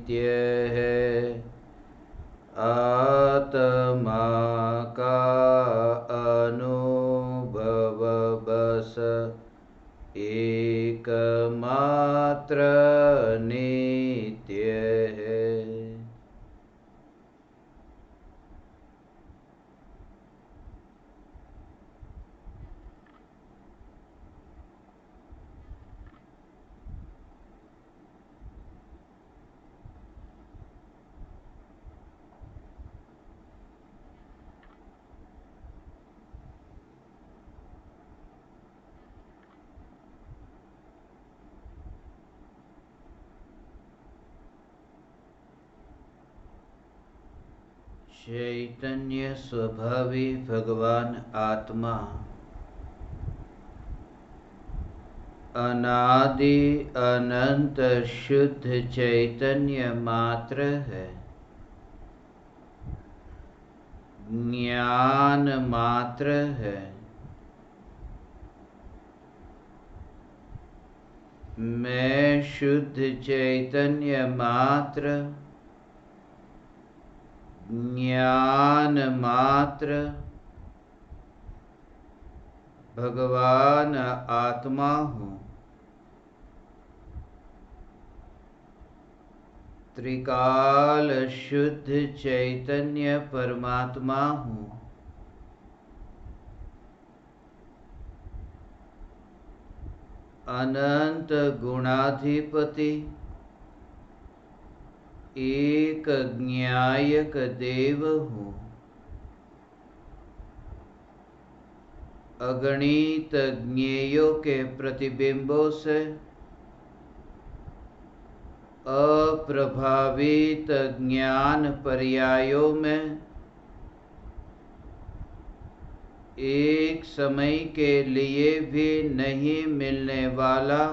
नित्य है। आत्मा का अनुभव बस एकमात्र नित्य है। चैतन्य स्वभावी भगवान आत्मा अनादि अनंत शुद्ध चैतन्य मात्र है, ज्ञान मात्र है। मैं शुद्ध चैतन्य मात्र, ज्ञान मात्र, भगवान आत्मा हूँ। त्रिकाल शुद्ध चैतन्य परमात्मा हूँ। अनंत गुणाधिपति, एक ज्ञायक देव हूँ। अगणित ज्ञेयों के प्रतिबिंबों से अप्रभावित ज्ञान पर्यायों में एक समय के लिए भी नहीं मिलने वाला,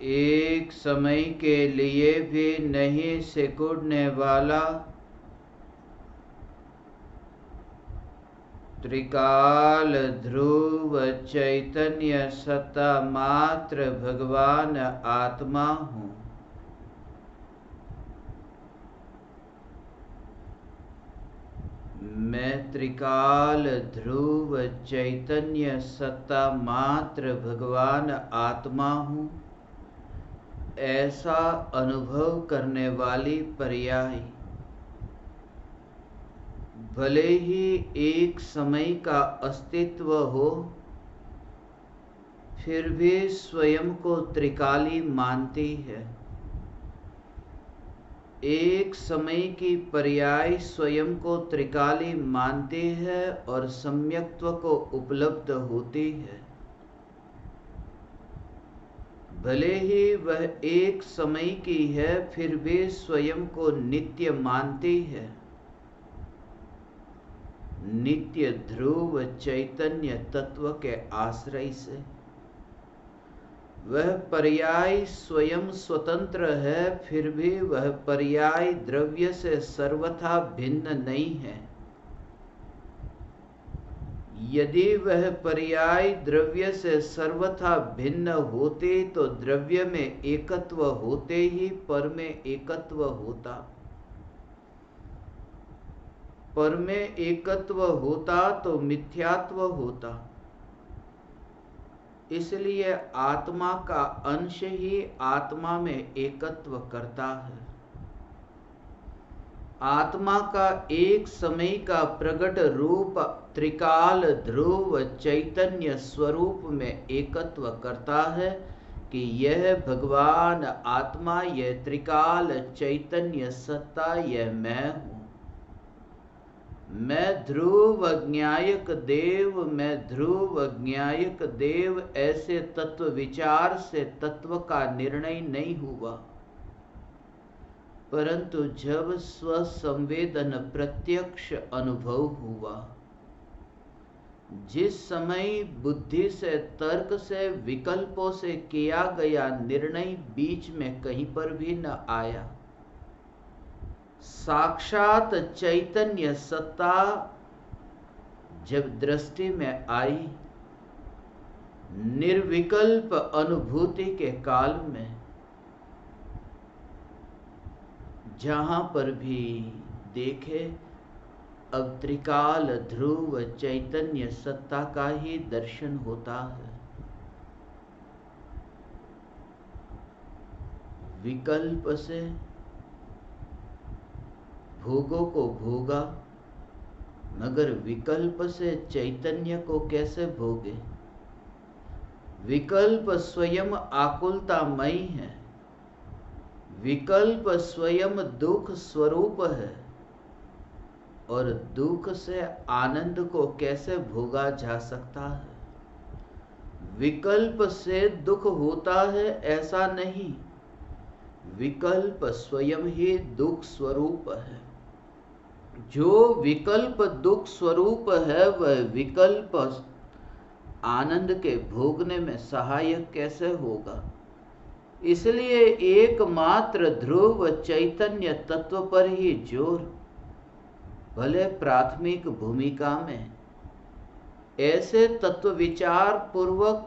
एक समय के लिए भी नहीं सिकुड़ने वाला त्रिकाल ध्रुव चैतन्य सत्ता मात्र भगवान आत्मा हूँ। मैं त्रिकाल ध्रुव चैतन्य सत्ता मात्र भगवान आत्मा हूँ, ऐसा अनुभव करने वाली पर्याय भले ही एक समय का अस्तित्व हो, फिर भी स्वयं को त्रिकाली मानती है। एक समय की पर्याय स्वयं को त्रिकाली मानती है और सम्यक्त्व को उपलब्ध होती है। भले ही वह एक समय की है, फिर भी स्वयं को नित्य मानती है। नित्य ध्रुव चैतन्य तत्व के आश्रय से वह पर्याय स्वयं स्वतंत्र है, फिर भी वह पर्याय द्रव्य से सर्वथा भिन्न नहीं है। यदि वह पर्याय द्रव्य से सर्वथा भिन्न होते तो द्रव्य में एकत्व होते ही पर में एकत्व होता। पर में एकत्व होता तो मिथ्यात्व होता। इसलिए आत्मा का अंश ही आत्मा में एकत्व करता है। आत्मा का एक समय का प्रकट रूप त्रिकाल ध्रुव चैतन्य स्वरूप में एकत्व करता है कि यह भगवान आत्मा, यह त्रिकाल चैतन्य सत्ता, यह मैं हूँ। मैं ध्रुव ज्ञायक देव, मैं ध्रुव ज्ञायक देव, ऐसे तत्व विचार से तत्व का निर्णय नहीं हुआ, परंतु जब स्वसंवेदन प्रत्यक्ष अनुभव हुआ, जिस समय बुद्धि से, तर्क से, विकल्पों से किया गया निर्णय बीच में कहीं पर भी न आया, साक्षात चैतन्य सत्ता जब दृष्टि में आई, निर्विकल्प अनुभूति के काल में जहां पर भी देखे अब त्रिकाल ध्रुव चैतन्य सत्ता का ही दर्शन होता है। विकल्प से भोगों को भोगा, मगर विकल्प से चैतन्य को कैसे भोगे? विकल्प स्वयं आकुलतामयी है, विकल्प स्वयं दुख स्वरूप है, और दुख से आनंद को कैसे भोगा जा सकता है? विकल्प से दुख होता है ऐसा नहीं, विकल्प स्वयं ही दुख स्वरूप है। जो विकल्प दुख स्वरूप है वह विकल्प आनंद के भोगने में सहायक कैसे होगा? इसलिए एकमात्र ध्रुव चैतन्य तत्व पर ही जोर, भले प्राथमिक भूमिका में। ऐसे तत्व विचार पूर्वक,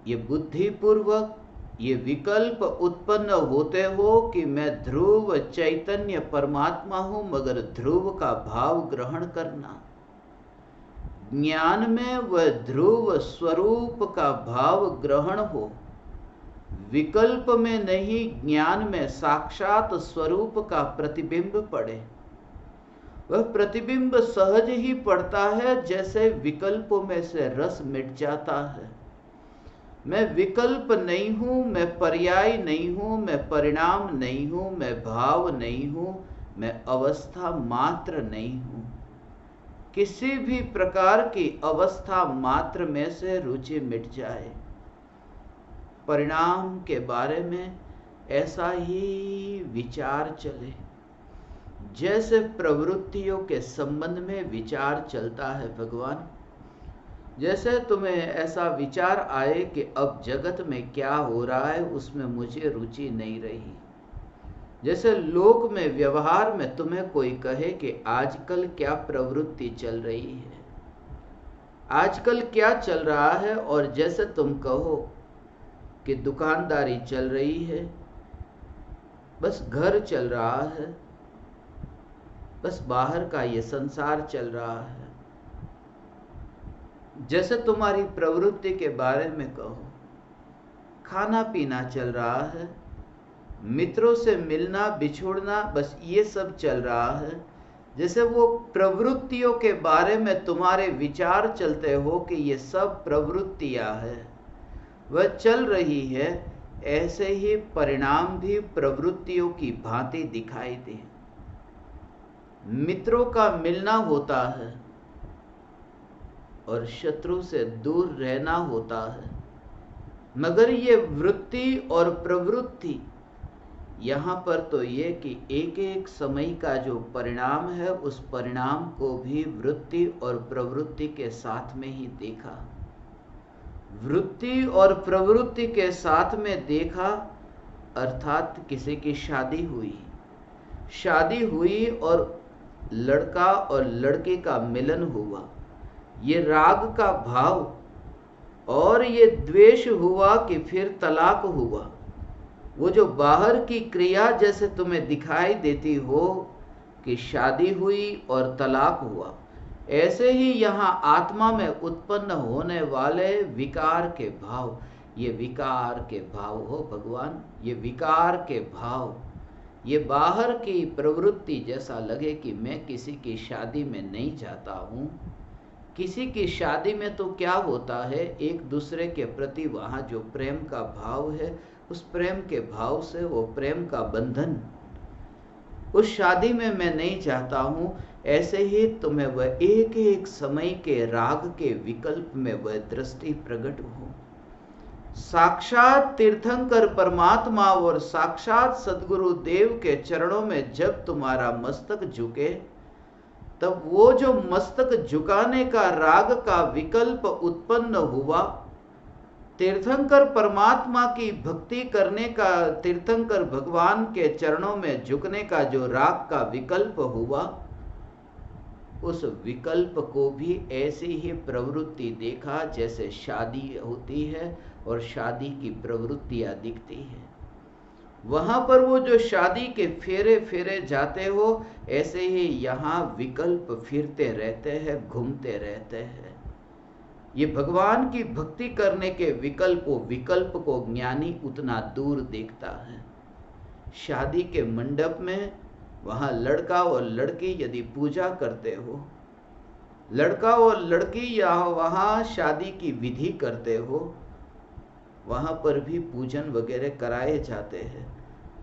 ये बुद्धि पूर्वक ये विकल्प उत्पन्न होते हो कि मैं ध्रुव चैतन्य परमात्मा हूं, मगर ध्रुव का भाव ग्रहण करना। ज्ञान में वह ध्रुव स्वरूप का भाव ग्रहण हो, विकल्प में नहीं, ज्ञान में साक्षात स्वरूप का प्रतिबिंब पड़े। वह प्रतिबिंब सहज ही पड़ता है, जैसे विकल्पों में से रस मिट जाता है। मैं विकल्प नहीं हूं, मैं पर्याय नहीं हूं, मैं परिणाम नहीं हूं, मैं भाव नहीं हूं, मैं अवस्था मात्र नहीं हूं। किसी भी प्रकार की अवस्था मात्र में से रुचि मिट जाए। परिणाम के बारे में ऐसा ही विचार चले जैसे प्रवृत्तियों के संबंध में विचार चलता है। भगवान, जैसे तुम्हें ऐसा विचार आए कि अब जगत में क्या हो रहा है उसमें मुझे रुचि नहीं रही। जैसे लोक में, व्यवहार में तुम्हें कोई कहे कि आजकल क्या प्रवृत्ति चल रही है, आजकल क्या चल रहा है, और जैसे तुम कहो कि दुकानदारी चल रही है, बस घर चल रहा है, बस बाहर का ये संसार चल रहा है। जैसे तुम्हारी प्रवृत्ति के बारे में कहो, खाना पीना चल रहा है, मित्रों से मिलना बिछुड़ना, बस ये सब चल रहा है। जैसे वो प्रवृत्तियों के बारे में तुम्हारे विचार चलते हो कि ये सब प्रवृत्तियां हैं, वह चल रही है, ऐसे ही परिणाम भी प्रवृत्तियों की भांति दिखाई दे। मित्रों का मिलना होता है और शत्रु से दूर रहना होता है, मगर ये वृत्ति और प्रवृत्ति, यहाँ पर तो ये कि एक एक समय का जो परिणाम है उस परिणाम को भी वृत्ति और प्रवृत्ति के साथ में ही देखा। वृत्ति और प्रवृत्ति के साथ में देखा, अर्थात किसी की शादी हुई और लड़का और लड़के का मिलन हुआ, ये राग का भाव, और ये द्वेष हुआ कि फिर तलाक हुआ। वो जो बाहर की क्रिया जैसे तुम्हें दिखाई देती हो कि शादी हुई और तलाक हुआ, ऐसे ही यहाँ आत्मा में उत्पन्न होने वाले विकार के भाव, ये विकार के भाव हो भगवान, ये विकार के भाव, ये बाहर की प्रवृत्ति जैसा लगे कि मैं किसी की शादी में नहीं जाता हूँ। किसी की शादी में तो क्या होता है, एक दूसरे के प्रति वहाँ जो प्रेम का भाव है, उस प्रेम के भाव से वो प्रेम का बंधन, उस शादी में मैं नहीं चाहता हूँ। ऐसे ही तुम्हें वह एक एक समय के राग के विकल्प में वह दृष्टि प्रकट हो। साक्षात तीर्थंकर परमात्मा और साक्षात सद्गुरु देव के चरणों में जब तुम्हारा मस्तक झुके, तब वो जो मस्तक झुकाने का राग का विकल्प उत्पन्न हुआ, तीर्थंकर परमात्मा की भक्ति करने का, तीर्थंकर भगवान के चरणों में झुकने का जो राग का विकल्प हुआ, उस विकल्प को भी ऐसी ही प्रवृत्ति देखा जैसे शादी होती है और शादी की प्रवृत्तियां दिखती है। वहां पर वो जो शादी के फेरे फेरे जाते हो, ऐसे ही यहां विकल्प फिरते रहते हैं, घूमते रहते हैं। ये भगवान की भक्ति करने के विकल्प को ज्ञानी उतना दूर देखता है। शादी के मंडप में वहां लड़का और लड़की यदि पूजा करते हो, लड़का और लड़की या वहां शादी की विधि करते हो, वहां पर भी पूजन वगैरह कराए जाते हैं।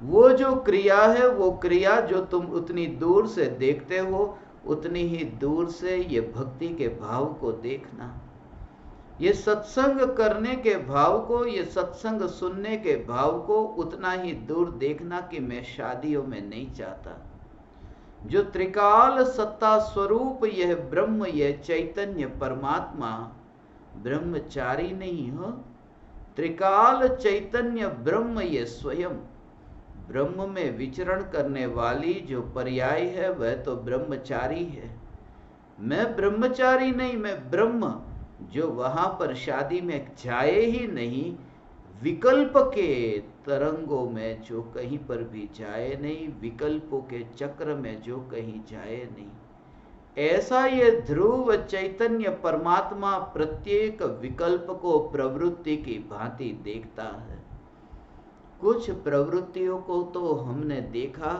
वो जो क्रिया है, वो क्रिया जो तुम उतनी दूर से देखते हो, उतनी ही दूर से ये भक्ति के भाव को देखना। ये सत्संग करने के भाव को, ये सत्संग सुनने के भाव को उतना ही दूर देखना कि मैं शादियों में नहीं चाहता। जो त्रिकाल सत्ता स्वरूप यह ब्रह्म, यह चैतन्य परमात्मा ब्रह्मचारी नहीं हो। त्रिकाल चैतन्य ब्रह्म ये स्वयं ब्रह्म में विचरण करने वाली जो पर्याय है, वह तो ब्रह्मचारी है। मैं ब्रह्मचारी नहीं, मैं ब्रह्म, जो वहां पर शादी में जाए ही नहीं, विकल्प के तरंगों में जो कहीं पर भी जाए नहीं, विकल्पों के चक्र में जो कहीं जाए नहीं, ऐसा ये ध्रुव चैतन्य परमात्मा प्रत्येक विकल्प को प्रवृत्ति की भांति देखता है। कुछ प्रवृत्तियों को तो हमने देखा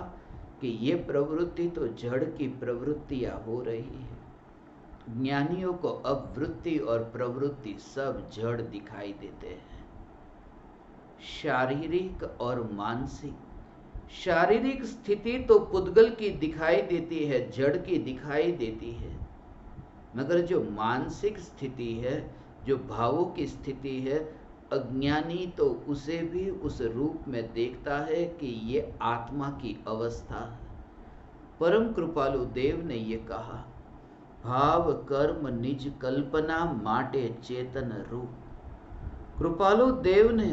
कि ये प्रवृत्ति तो जड़ की प्रवृत्तियां हो रही है। ज्ञानियों को अब वृत्ति और प्रवृत्ति सब जड़ दिखाई देते हैं, शारीरिक और मानसिक। शारीरिक स्थिति तो पुद्गल की दिखाई देती है, जड़ की दिखाई देती है, मगर जो मानसिक स्थिति है, जो भावों की स्थिति है, अज्ञानी तो उसे भी उस रूप में देखता है कि ये आत्मा की अवस्था है। परम कृपालु देव ने ये कहा, भाव कर्म निज कल्पना माटे चेतन रूप। कृपालु देव ने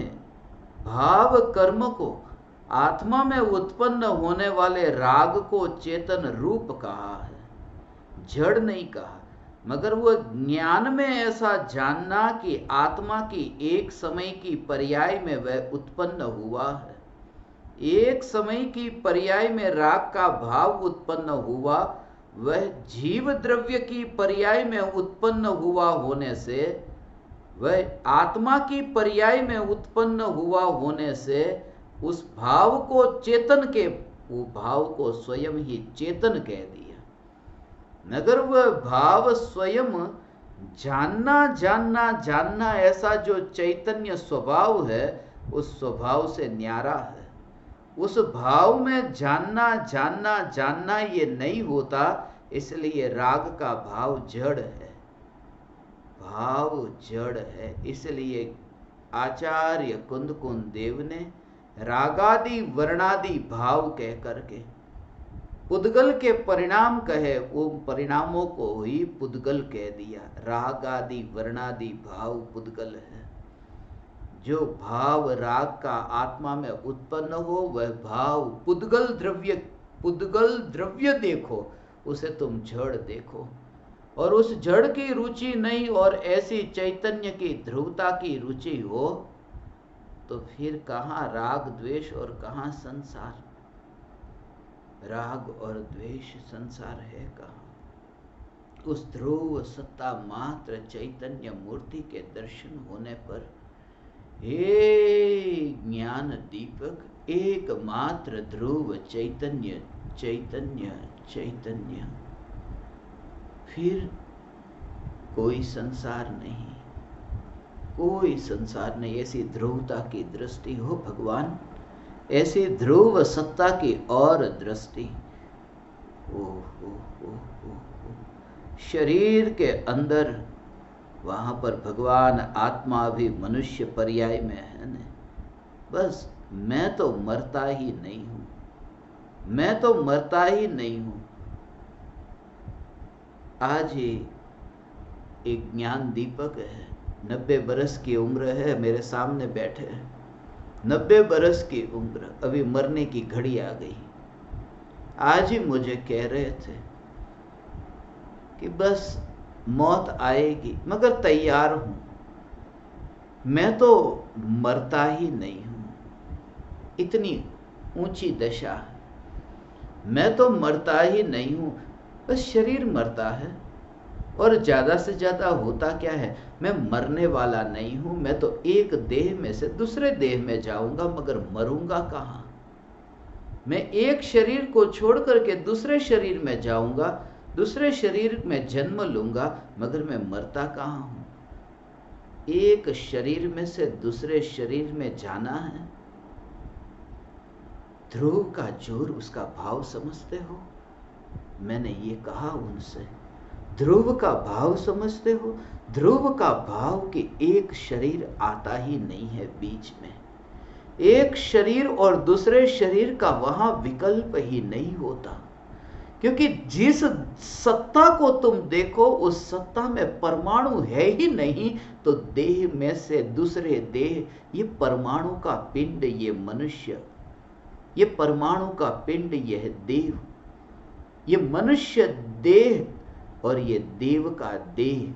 भाव कर्म को, आत्मा में उत्पन्न होने वाले राग को चेतन रूप कहा है, जड़ नहीं कहा। मगर वह ज्ञान में ऐसा जानना कि आत्मा की एक समय की पर्याय में वह उत्पन्न हुआ है, एक समय की पर्याय में राग का भाव उत्पन्न हुआ, वह जीव द्रव्य की पर्याय में उत्पन्न हुआ होने से, वह आत्मा की पर्याय में उत्पन्न हुआ होने से, उस भाव को चेतन के, वो भाव को स्वयं ही चेतन कह दिया। मगर वह भाव स्वयं जानना जानना जानना, ऐसा जो चैतन्य स्वभाव है, उस स्वभाव से न्यारा है। उस भाव में जानना जानना जानना ये नहीं होता, इसलिए राग का भाव जड़ है, भाव जड़ है। इसलिए आचार्य कुंदकुंद देव ने रागादि वर्णादि भाव कह करके पुद्गल के परिणाम कहे, वो परिणामों को ही पुद्गल कह दिया। रागादि वर्णादि भाव पुद्गल है। जो भाव राग का आत्मा में उत्पन्न हो, वह भाव पुद्गल द्रव्य देखो, उसे तुम जड़ देखो। और उस जड़ की रुचि नहीं और ऐसी चैतन्य की ध्रुवता की रुचि हो, तो फिर कहाँ राग द्वेष और कहाँ संसार। राग और द्वेष संसार है कहाँ। उस ध्रुव सत्ता मात्र चैतन्य मूर्ति के दर्शन होने पर, हे ज्ञान दीपक, एकमात्र ध्रुव चैतन्य चैतन्य चैतन्य, फिर कोई संसार नहीं, कोई संसार नहीं। ऐसी ध्रुवता की दृष्टि हो भगवान, ऐसी ध्रुव सत्ता की और दृष्टि। शरीर के अंदर वहां पर भगवान आत्मा भी मनुष्य पर्याय में है न। बस मैं तो मरता ही नहीं हूं, मैं तो मरता ही नहीं हूं। आज ही एक ज्ञान दीपक है, 90 बरस की उम्र है, मेरे सामने बैठे हैं। 90 बरस की उम्र, अभी मरने की घड़ी आ गई। आज ही मुझे कह रहे थे कि बस मौत आएगी, मगर तैयार हूं, मैं तो मरता ही नहीं हूं। इतनी ऊंची दशा है। मैं तो मरता ही नहीं हूं, बस शरीर मरता है। और ज्यादा से ज्यादा होता क्या है, मैं मरने वाला नहीं हूं, मैं तो एक देह में से दूसरे देह में जाऊंगा, मगर मरूंगा कहां। मैं एक शरीर को छोड़ करके दूसरे शरीर में जाऊंगा, दूसरे शरीर में जन्म लूंगा, मगर मैं मरता कहां हूं। एक शरीर में से दूसरे शरीर में जाना है। ध्रुव का जोर, उसका भाव समझते हो? मैंने ये कहा उनसे, ध्रुव का भाव समझते हो? ध्रुव का भाव कि एक शरीर आता ही नहीं है बीच में। एक शरीर और दूसरे शरीर का वहां विकल्प ही नहीं होता, क्योंकि जिस सत्ता को तुम देखो उस सत्ता में परमाणु है ही नहीं। तो देह में से दूसरे देह, ये परमाणु का पिंड, ये मनुष्य, ये परमाणु का पिंड, यह देव, ये मनुष्य देह और ये देव का देह,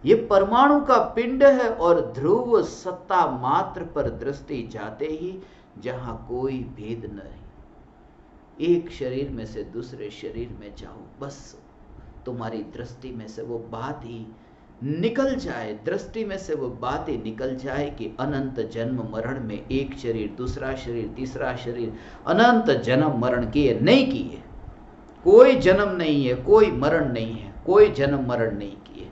ये परमाणु का पिंड है। और ध्रुव सत्ता मात्र पर दृष्टि जाते ही जहां कोई भेद नहीं, एक शरीर में से दूसरे शरीर में जाओ, बस तुम्हारी दृष्टि में से वो बात ही निकल जाए, दृष्टि में से वो बात ही निकल जाए कि अनंत जन्म मरण में एक शरीर, दूसरा शरीर, तीसरा शरीर, अनंत जन्म मरण किए नहीं किए, कोई जन्म नहीं है, कोई मरण नहीं है, कोई जन्म मरण नहीं किए।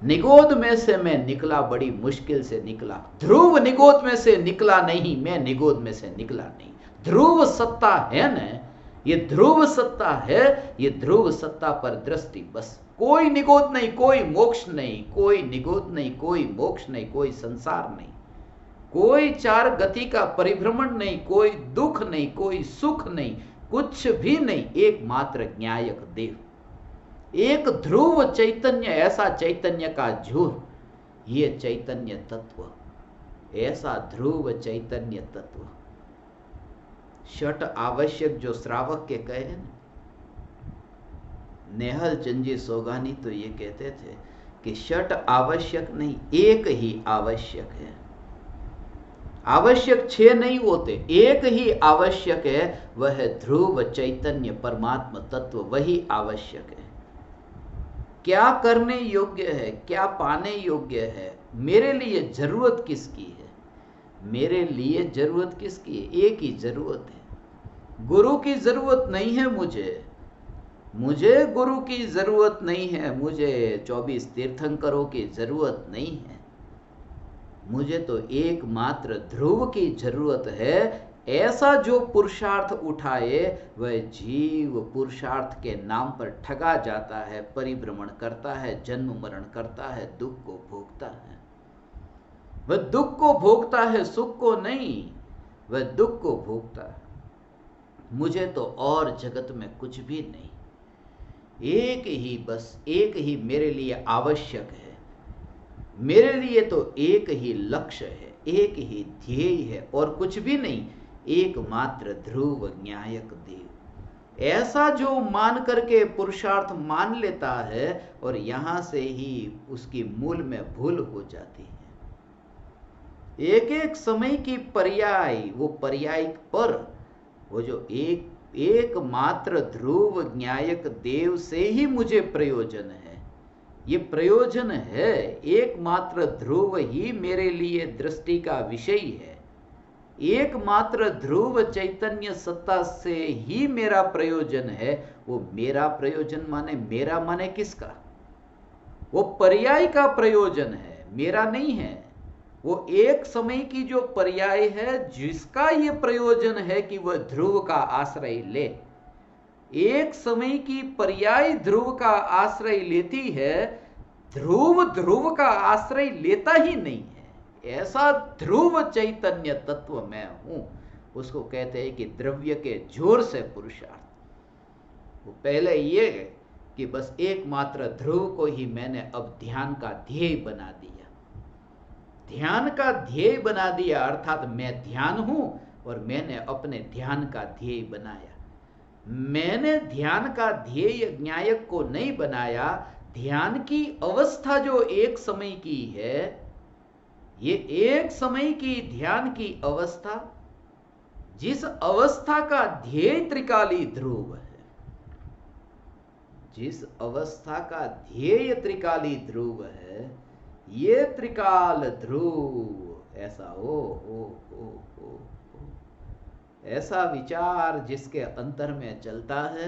निगोद में से मैं निकला, बड़ी मुश्किल से निकला। ध्रुव निगोद में से निकला नहीं, मैं निगोद में से निकला नहीं। ध्रुव सत्ता है न, ये ध्रुव सत्ता है, ये ध्रुव सत्ता पर दृष्टि बस। कोई निगोद नहीं, कोई मोक्ष नहीं, कोई निगोद नहीं, कोई मोक्ष नहीं, कोई संसार नहीं, कोई चार गति का परिभ्रमण नहीं, कोई दुख नहीं, कोई सुख नहीं, कुछ भी नहीं, एकमात्र ज्ञायक देव, एक ध्रुव चैतन्य, ऐसा चैतन्य का झूर, ये चैतन्य तत्व, ऐसा ध्रुव चैतन्य तत्व। षट आवश्यक जो श्रावक के कहे हैं, नेहल चंद सोगानी तो ये कहते थे कि षट आवश्यक नहीं, एक ही आवश्यक है। आवश्यक 6 नहीं होते, एक ही आवश्यक है, वह ध्रुव चैतन्य परमात्मा तत्व, वही आवश्यक है। क्या करने योग्य है, क्या पाने योग्य है, मेरे लिए जरूरत किसकी है? मेरे लिए जरूरत किसकी है? एक ही जरूरत है। गुरु की जरूरत नहीं है मुझे गुरु की जरूरत नहीं है, मुझे 24 तीर्थंकरों की जरूरत नहीं है, मुझे तो एकमात्र ध्रुव की जरूरत है। ऐसा जो पुरुषार्थ उठाए वह जीव पुरुषार्थ के नाम पर ठगा जाता है, परिभ्रमण करता है, जन्म मरण करता है, दुख को भोगता है। वह दुख को भोगता है, सुख को नहीं, वह दुख को भोगता है। मुझे तो और जगत में कुछ भी नहीं, एक ही, बस एक ही मेरे लिए आवश्यक है। मेरे लिए तो एक ही लक्ष्य है, एक ही ध्येय है, और कुछ भी नहीं, एकमात्र ध्रुव ज्ञायक देव। ऐसा जो मान करके पुरुषार्थ मान लेता है और यहां से ही उसकी मूल में भूल हो जाती है। एक एक समय की पर्याय, वो पर्याय पर वो जो एकमात्र ध्रुव ज्ञायक देव से ही मुझे प्रयोजन है। ये प्रयोजन है, एकमात्र ध्रुव ही मेरे लिए दृष्टि का विषय है। एकमात्र ध्रुव चैतन्य सत्ता से ही मेरा प्रयोजन है। वो मेरा प्रयोजन माने, मेरा माने किसका? वो पर्याय का प्रयोजन है, मेरा नहीं है। वो एक समय की जो पर्याय है, जिसका ये प्रयोजन है कि वह ध्रुव का आश्रय ले। एक समय की पर्याय ध्रुव का आश्रय लेती है, ध्रुव का आश्रय लेता ही नहीं है। ऐसा ध्रुव चैतन्य तत्व मैं हूं, उसको कहते हैं कि द्रव्य के जोर से पुरुषार्थ। वो पहले ये कि बस एकमात्र ध्रुव को ही मैंने अब ध्यान का ध्येय बना दिया। ध्यान का ध्येय बना दिया, अर्थात मैं ध्यान हूं और मैंने अपने ध्यान का ध्येय बनाया। मैंने ध्यान का ध्येय ज्ञायक को नहीं बनाया। ध्यान की अवस्था जो एक समय की है, ये एक समय की ध्यान की अवस्था जिस अवस्था का ध्येय त्रिकाली ध्रुव है, जिस अवस्था का ध्येय त्रिकाली ध्रुव है, ये त्रिकाल ध्रुव ऐसा हो। ऐसा विचार जिसके अंतर में चलता है,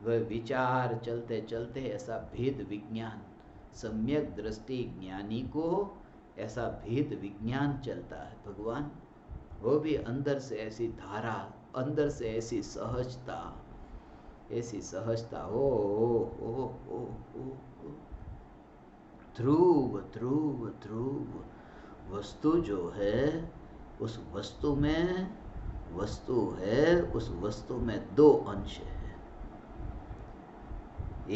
वह विचार चलते चलते ऐसा भेद विज्ञान, सम्यक दृष्टि ज्ञानी को ऐसा भेद विज्ञान चलता है भगवान। वो भी अंदर से ऐसी धारा, अंदर से ऐसी सहजता, ऐसी सहजता हो। ध्रुव ध्रुव ध्रुव वस्तु जो है, उस वस्तु में वस्तु है, उस वस्तु में दो अंश है।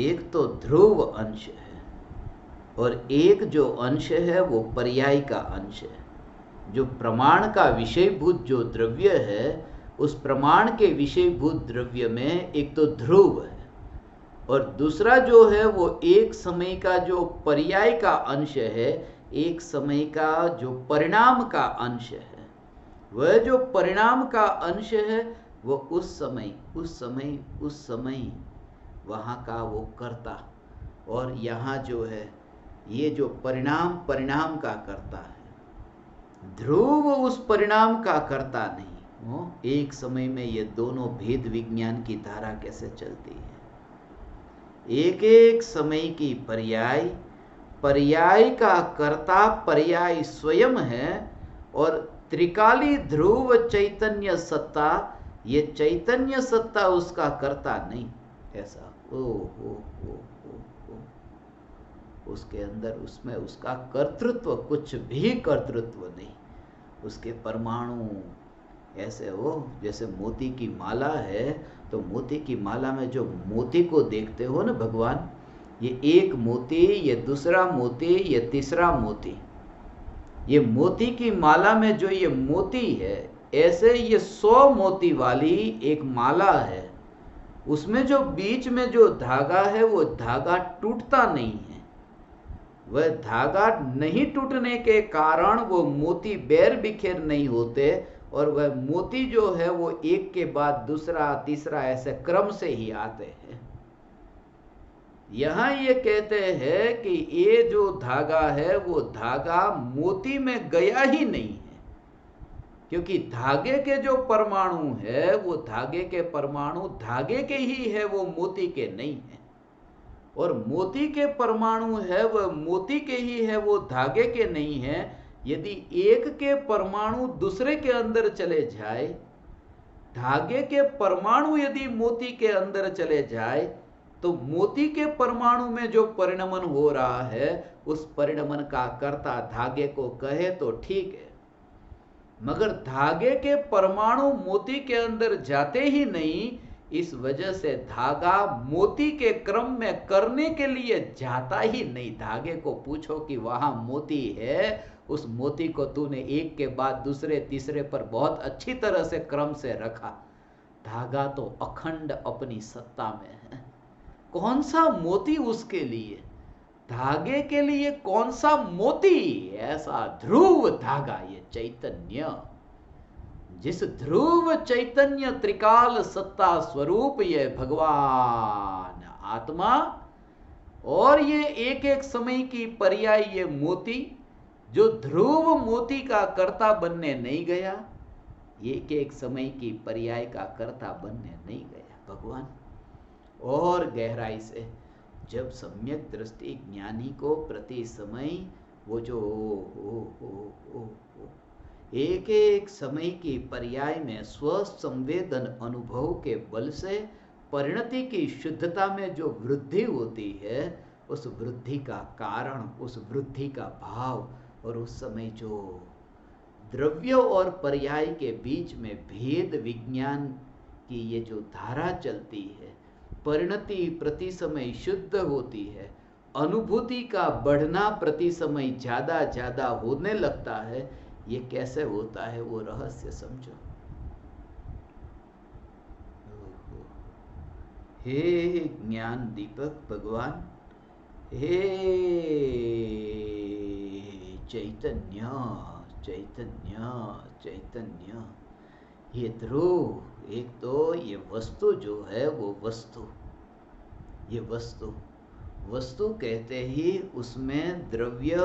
एक तो ध्रुव अंश है और एक जो अंश है वो पर्याय का अंश है। जो प्रमाण का विषयभूत जो द्रव्य है, उस प्रमाण के विषयभूत द्रव्य में एक तो ध्रुव है और दूसरा जो है वो एक समय का जो पर्याय का अंश है, एक समय का जो परिणाम का अंश है। वह जो परिणाम का अंश है वो उस समय वहाँ का वो कर्ता, और यहाँ जो है ये जो परिणाम का कर्ता है। ध्रुव उस परिणाम का कर्ता नहीं हो। एक समय में ये दोनों भेद विज्ञान की धारा कैसे चलती है। एक एक समय की पर्याय का कर्ता पर्याय स्वयं है, और त्रिकाली ध्रुव चैतन्य सत्ता, ये चैतन्य सत्ता उसका कर्ता नहीं। ऐसा ओ उसके अंदर, उसमें उसका कर्तृत्व, कुछ भी कर्तृत्व नहीं। उसके परमाणु ऐसे हो जैसे मोती की माला है, तो मोती की माला में जो मोती को देखते हो ना भगवान, ये एक मोती, ये दूसरा मोती, ये तीसरा मोती, ये मोती की माला में जो ये मोती है, ऐसे ये 100 मोती वाली एक माला है। उसमें जो बीच में जो धागा है वो धागा टूटता नहीं है। वह धागा नहीं टूटने के कारण वो मोती बैर बिखेर नहीं होते, और वह मोती जो है वो एक के बाद दूसरा तीसरा ऐसे क्रम से ही आते हैं। यहां ये कहते हैं कि ये जो धागा है वो धागा मोती में गया ही नहीं है, क्योंकि धागे के जो परमाणु है वो धागे के परमाणु धागे के ही है, वो मोती के नहीं है। और मोती के परमाणु है वह मोती के ही है, वो धागे के नहीं है। यदि एक के परमाणु दूसरे के अंदर चले जाए, धागे के परमाणु यदि मोती के अंदर चले जाए, तो मोती के परमाणु में जो परिणमन हो रहा है, उस परिणमन का कर्ता धागे को कहे तो ठीक है, मगर धागे के परमाणु मोती के अंदर जाते ही नहीं। इस वजह से धागा मोती के क्रम में करने के लिए जाता ही नहीं। धागे को पूछो कि वहां मोती है, उस मोती को तूने एक के बाद दूसरे तीसरे पर बहुत अच्छी तरह से क्रम से रखा। धागा तो अखंड अपनी सत्ता में है। कौन सा मोती उसके लिए, धागे के लिए कौन सा मोती? ऐसा ध्रुव धागा ये चैतन्य, जिस ध्रुव चैतन्य त्रिकाल सत्ता स्वरूप ये भगवान आत्मा, और ये एक एक समय की पर्याय ये मोती, जो ध्रुव मोती का कर्ता बनने नहीं गया, एक एक समय की पर्याय का कर्ता बनने नहीं गया भगवान। और गहराई से जब सम्यक दृष्टि ज्ञानी को प्रति समय वो जो एक एक समय की पर्याय में स्व संवेदन अनुभव के बल से परिणति की शुद्धता में जो वृद्धि होती है, उस वृद्धि का कारण, उस वृद्धि का भाव, और उस समय जो द्रव्य और पर्याय के बीच में भेद विज्ञान की ये जो धारा चलती है, परिणति प्रति समय शुद्ध होती है, अनुभूति का बढ़ना प्रति समय ज्यादा ज्यादा होने लगता है। ये कैसे होता है वो रहस्य समझो। हे ज्ञान दीपक भगवान, हे चैतन्य चैतन्य चैतन्य, ये ध्रुव, एक तो ये वस्तु जो है वो वस्तु, ये वस्तु वस्तु कहते ही उसमें द्रव्य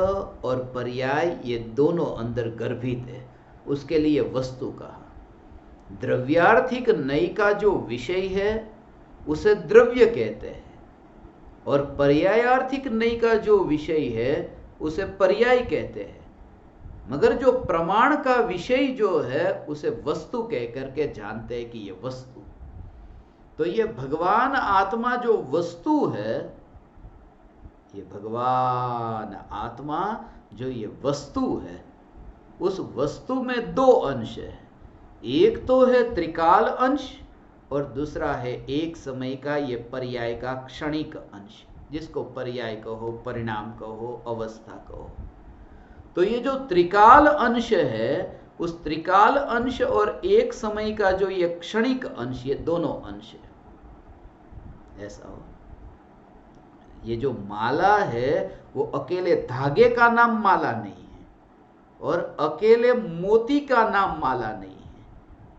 और पर्याय ये दोनों अंदर गर्भित है, उसके लिए वस्तु कहा। द्रव्यार्थिक नई का जो विषय है उसे द्रव्य कहते हैं, और पर्यायार्थिक नई का जो विषय है उसे पर्याय कहते हैं। मगर जो प्रमाण का विषय जो है उसे वस्तु कह करके जानते हैं कि ये वस्तु। तो ये भगवान आत्मा जो वस्तु है, ये भगवान आत्मा जो ये वस्तु है, उस वस्तु में दो अंश है। एक तो है त्रिकाल अंश और दूसरा है एक समय का ये पर्याय का क्षणिक अंश, जिसको पर्याय कहो, परिणाम कहो, अवस्था कहो। तो ये जो त्रिकाल अंश है, उस त्रिकाल अंश और एक समय का जो ये क्षणिक अंश, ये दोनों अंश है। ऐसा हो, ये जो माला है वो अकेले धागे का नाम माला नहीं है और अकेले मोती का नाम माला नहीं है।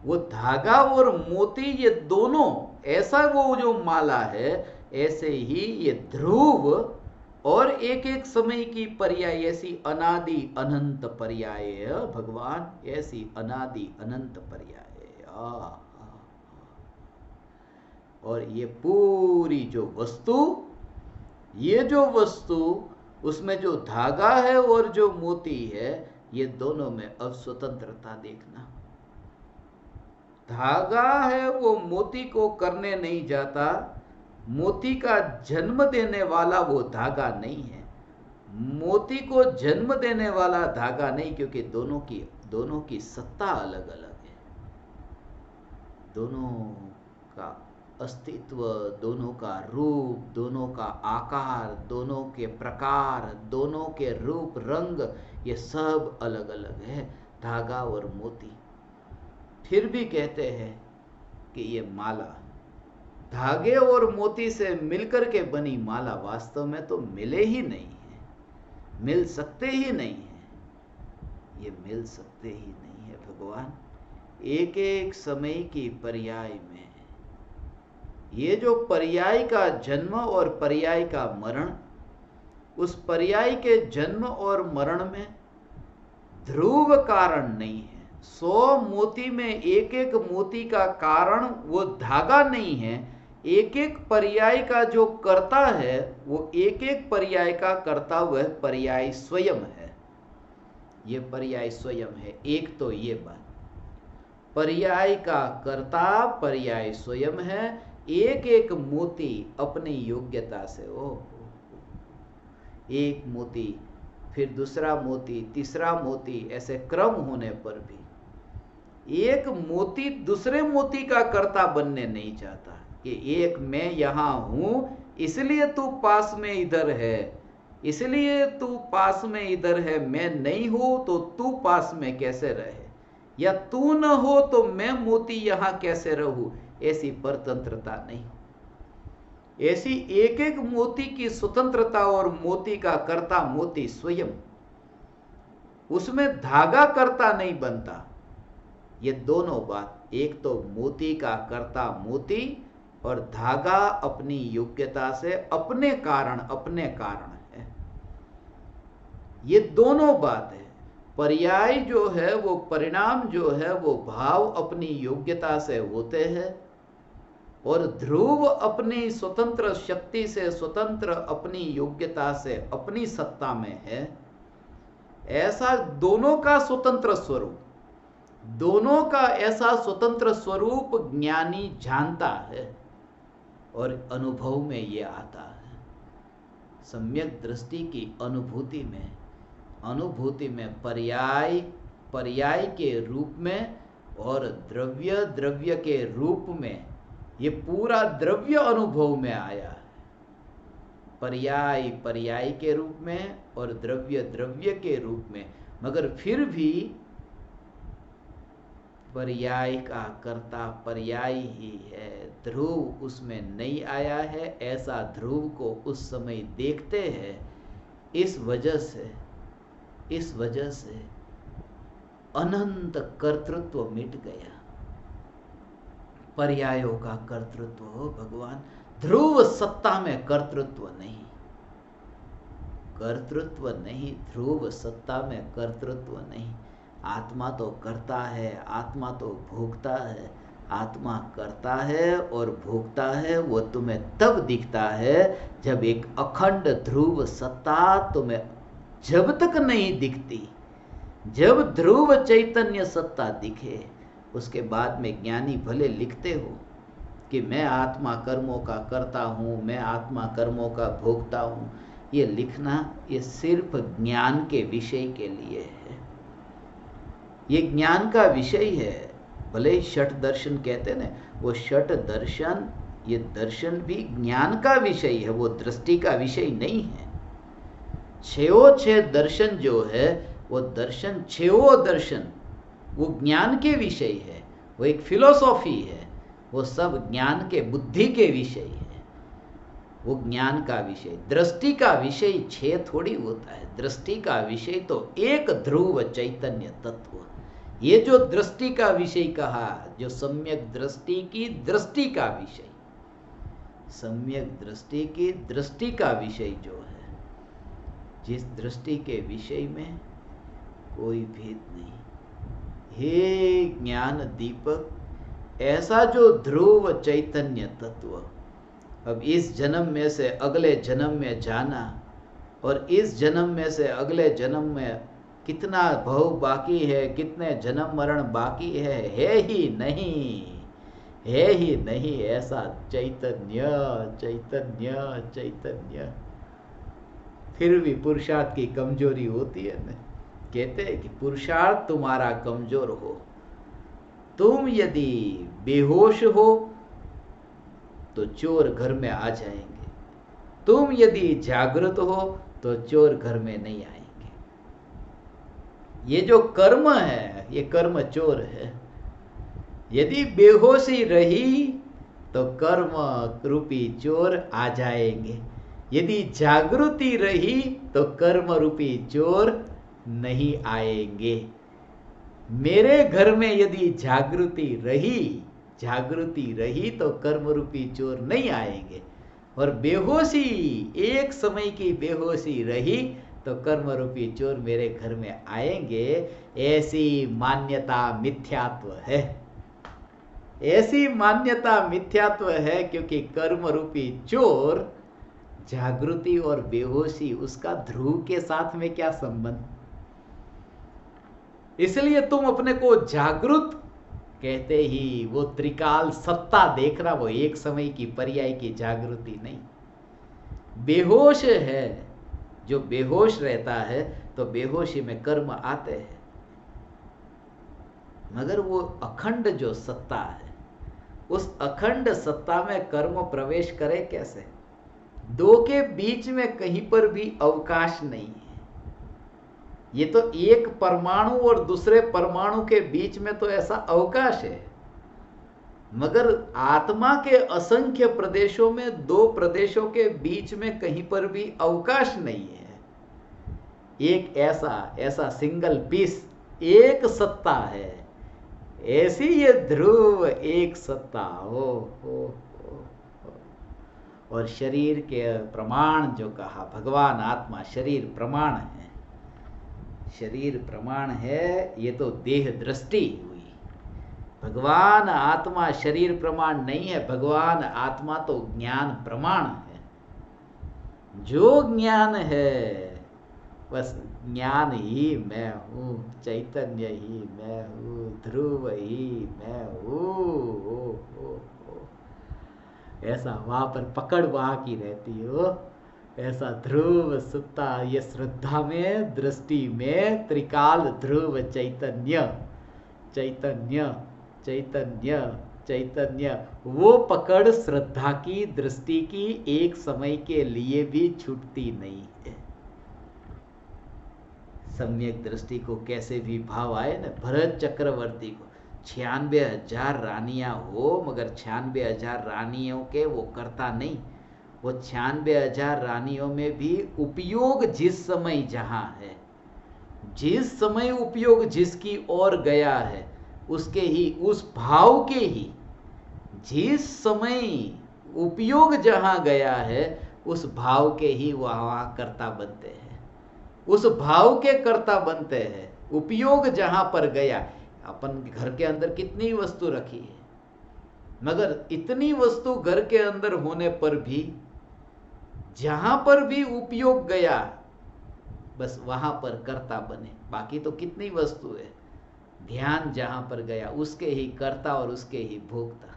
वो धागा और मोती ये दोनों, ऐसा वो जो माला है, ऐसे ही ये ध्रुव और एक एक समय की पर्याय, ऐसी अनादि अनंत पर्याय है भगवान, ऐसी अनादि अनंत पर्याय है। और ये पूरी जो वस्तु, ये जो वस्तु, उसमें जो धागा है और जो मोती है, ये दोनों में अब स्वतंत्रता देखना। धागा है वो मोती को करने नहीं जाता, मोती का जन्म देने वाला वो धागा नहीं है, मोती को जन्म देने वाला धागा नहीं, क्योंकि दोनों की सत्ता अलग अलग है। दोनों का अस्तित्व, दोनों का रूप, दोनों का आकार, दोनों के प्रकार, दोनों के रूप रंग, ये सब अलग अलग है, धागा और मोती। फिर भी कहते हैं कि ये माला, धागे और मोती से मिलकर के बनी माला वास्तव में तो मिले ही नहीं है, मिल सकते ही नहीं है, ये मिल सकते ही नहीं है भगवान। एक एक समय की पर्याय में ये जो पर्याय का जन्म और पर्याय का मरण, उस पर्याय के जन्म और मरण में ध्रुव कारण नहीं है। 100 मोती में एक एक मोती का कारण वो धागा नहीं है, एक एक पर्याय का जो कर्ता है वो एक एक पर्याय का कर्ता वह पर्याय स्वयं है। ये पर्याय स्वयं है। एक तो ये बात, पर्याय का कर्ता पर्याय स्वयं है। एक एक मोती अपनी योग्यता से, एक मोती, फिर दूसरा मोती, तीसरा मोती, ऐसे क्रम होने पर भी एक मोती दूसरे मोती का कर्ता बनने नहीं चाहता कि एक मैं यहां हूं इसलिए तू पास में इधर है, इसलिए तू पास में इधर है, मैं नहीं हूं तो तू पास में कैसे रहे, या तू न हो तो मैं मोती यहां कैसे रहूं। ऐसी परतंत्रता नहीं, ऐसी एक एक मोती की स्वतंत्रता और मोती का कर्ता मोती स्वयं, उसमें धागा कर्ता नहीं बनता। ये दोनों बात, एक तो मोती का कर्ता मोती और धागा अपनी योग्यता से अपने कारण है, ये दोनों बात है। पर्याय जो है वो परिणाम जो है वो भाव अपनी योग्यता से होते हैं, और ध्रुव अपनी स्वतंत्र शक्ति से, स्वतंत्र अपनी योग्यता से, अपनी सत्ता में है। ऐसा दोनों का स्वतंत्र स्वरूप, दोनों का ऐसा स्वतंत्र स्वरूप ज्ञानी जानता है और अनुभव में ये आता है। सम्यक दृष्टि की अनुभूति में पर्याय के रूप में और द्रव्य के रूप में, ये पूरा द्रव्य अनुभव में आया है। पर्याय के रूप में और द्रव्य के रूप में, मगर फिर भी पर्याय का कर्ता पर्याय ही है, ध्रुव उसमें नहीं आया है। ऐसा ध्रुव को उस समय देखते हैं। इस वजह से अनंत कर्तृत्व मिट गया, पर्यायों का कर्तृत्व हो भगवान। ध्रुव सत्ता में कर्तृत्व नहीं, कर्तृत्व नहीं, ध्रुव सत्ता में कर्तृत्व नहीं। आत्मा तो करता है, आत्मा तो भोगता है। आत्मा करता है और भोगता है, वो तुम्हें तब दिखता है जब एक अखंड ध्रुव सत्ता तुम्हें जब तक नहीं दिखती, जब ध्रुव चैतन्य सत्ता दिखे, उसके बाद में ज्ञानी भले लिखते हो कि मैं आत्मा कर्मों का करता हूँ, मैं आत्मा कर्मों का भोगता हूँ, ये लिखना ये सिर्फ ज्ञान के विषय के लिए है, ये ज्ञान का विषय है। भले ही षट दर्शन कहते ना, वो षट दर्शन, ये दर्शन भी ज्ञान का विषय है, वो दृष्टि का विषय नहीं है। छो छह दर्शन जो है वो दर्शन, छो दर्शन वो ज्ञान के विषय है, वो एक फिलोसॉफी है, वो सब ज्ञान के, बुद्धि के विषय है, वो ज्ञान का विषय। दृष्टि का विषय छह थोड़ी होता है, दृष्टि का विषय तो एक ध्रुव चैतन्य तत्व। ये जो दृष्टि का विषय कहा, जो सम्यक दृष्टि की दृष्टि का विषय, सम्यक दृष्टि की दृष्टि का विषय जो है, जिस दृष्टि के विषय में कोई भेद नहीं। हे ज्ञान दीपक, ऐसा जो ध्रुव चैतन्य तत्व अब इस जन्म में से अगले जन्म में जाना, और इस जन्म में से अगले जन्म में कितना भव बाकी है, कितने जन्म मरण बाकी है ही नहीं, है ही नहीं। ऐसा चैतन्य चैतन्य चैतन्य। फिर भी पुरुषार्थ की कमजोरी होती है ना, कहते हैं कि पुरुषार्थ तुम्हारा कमजोर हो, तुम यदि बेहोश हो तो चोर घर में आ जाएंगे, तुम यदि जागृत हो तो चोर घर में नहीं आएंगे। ये जो कर्म है, ये कर्म चोर है। यदि बेहोशी रही तो कर्म रूपी चोर आ जाएंगे, यदि जागृति रही तो कर्म रूपी चोर नहीं आएंगे। मेरे घर में यदि जागृति रही तो कर्म रूपी चोर नहीं आएंगे, और बेहोशी, एक समय की बेहोशी रही तो कर्म रूपी चोर मेरे घर में आएंगे। ऐसी मान्यता मिथ्यात्व है, ऐसी मान्यता मिथ्यात्व है, क्योंकि कर्म रूपी चोर, जागृति और बेहोशी, उसका ध्रुव के साथ में क्या संबंध। इसलिए तुम अपने को जागृत कहते ही वो त्रिकाल सत्ता देखना, वो एक समय की पर्याय की जागृति नहीं। बेहोश है, जो बेहोश रहता है तो बेहोशी में कर्म आते हैं, मगर वो अखंड जो सत्ता है, उस अखंड सत्ता में कर्म प्रवेश करे कैसे। दो के बीच में कहीं पर भी अवकाश नहीं है। ये तो एक परमाणु और दूसरे परमाणु के बीच में तो ऐसा अवकाश है, मगर आत्मा के असंख्य प्रदेशों में दो प्रदेशों के बीच में कहीं पर भी अवकाश नहीं है। एक ऐसा सिंगल पीस, एक सत्ता है, ऐसी ये ध्रुव एक सत्ता हो। और शरीर के प्रमाण जो कहा, भगवान आत्मा शरीर प्रमाण है, शरीर प्रमाण है, ये तो देह दृष्टि हुई। भगवान आत्मा शरीर प्रमाण नहीं है, भगवान आत्मा तो ज्ञान प्रमाण है। जो ज्ञान है बस ज्ञान ही मैं हूँ, चैतन्य ही मैं हूँ, ध्रुव ही मैं हूँ। ऐसा वहां पर पकड़ वहां की रहती हो, ऐसा ध्रुव सत्ता, ये श्रद्धा में, दृष्टि में त्रिकाल ध्रुव चैतन्य चैतन्य चैतन्य चैतन्य, वो पकड़ श्रद्धा की, दृष्टि की एक समय के लिए भी छूटती नहीं है। सम्यक दृष्टि को कैसे भी भाव आए ना, भरत चक्रवर्ती को 96,000 रानियां हो, मगर 96,000 रानियों के वो करता नहीं। वो 96,000 रानियों में भी उपयोग जिस समय जहां है, जिस समय उपयोग जिसकी ओर गया है, उसके ही, उस भाव के ही जिस समय उपयोग जहां गया है उस भाव के ही वहां कर्ता बनते हैं, उस भाव के कर्ता बनते हैं। उपयोग जहां पर गया, अपन घर के अंदर कितनी वस्तु रखी है, मगर इतनी वस्तु घर के अंदर होने पर भी जहां पर भी उपयोग गया बस वहां पर कर्ता बने। बाकी तो कितनी वस्तु है, ध्यान जहां पर गया उसके ही कर्ता और उसके ही भोक्ता।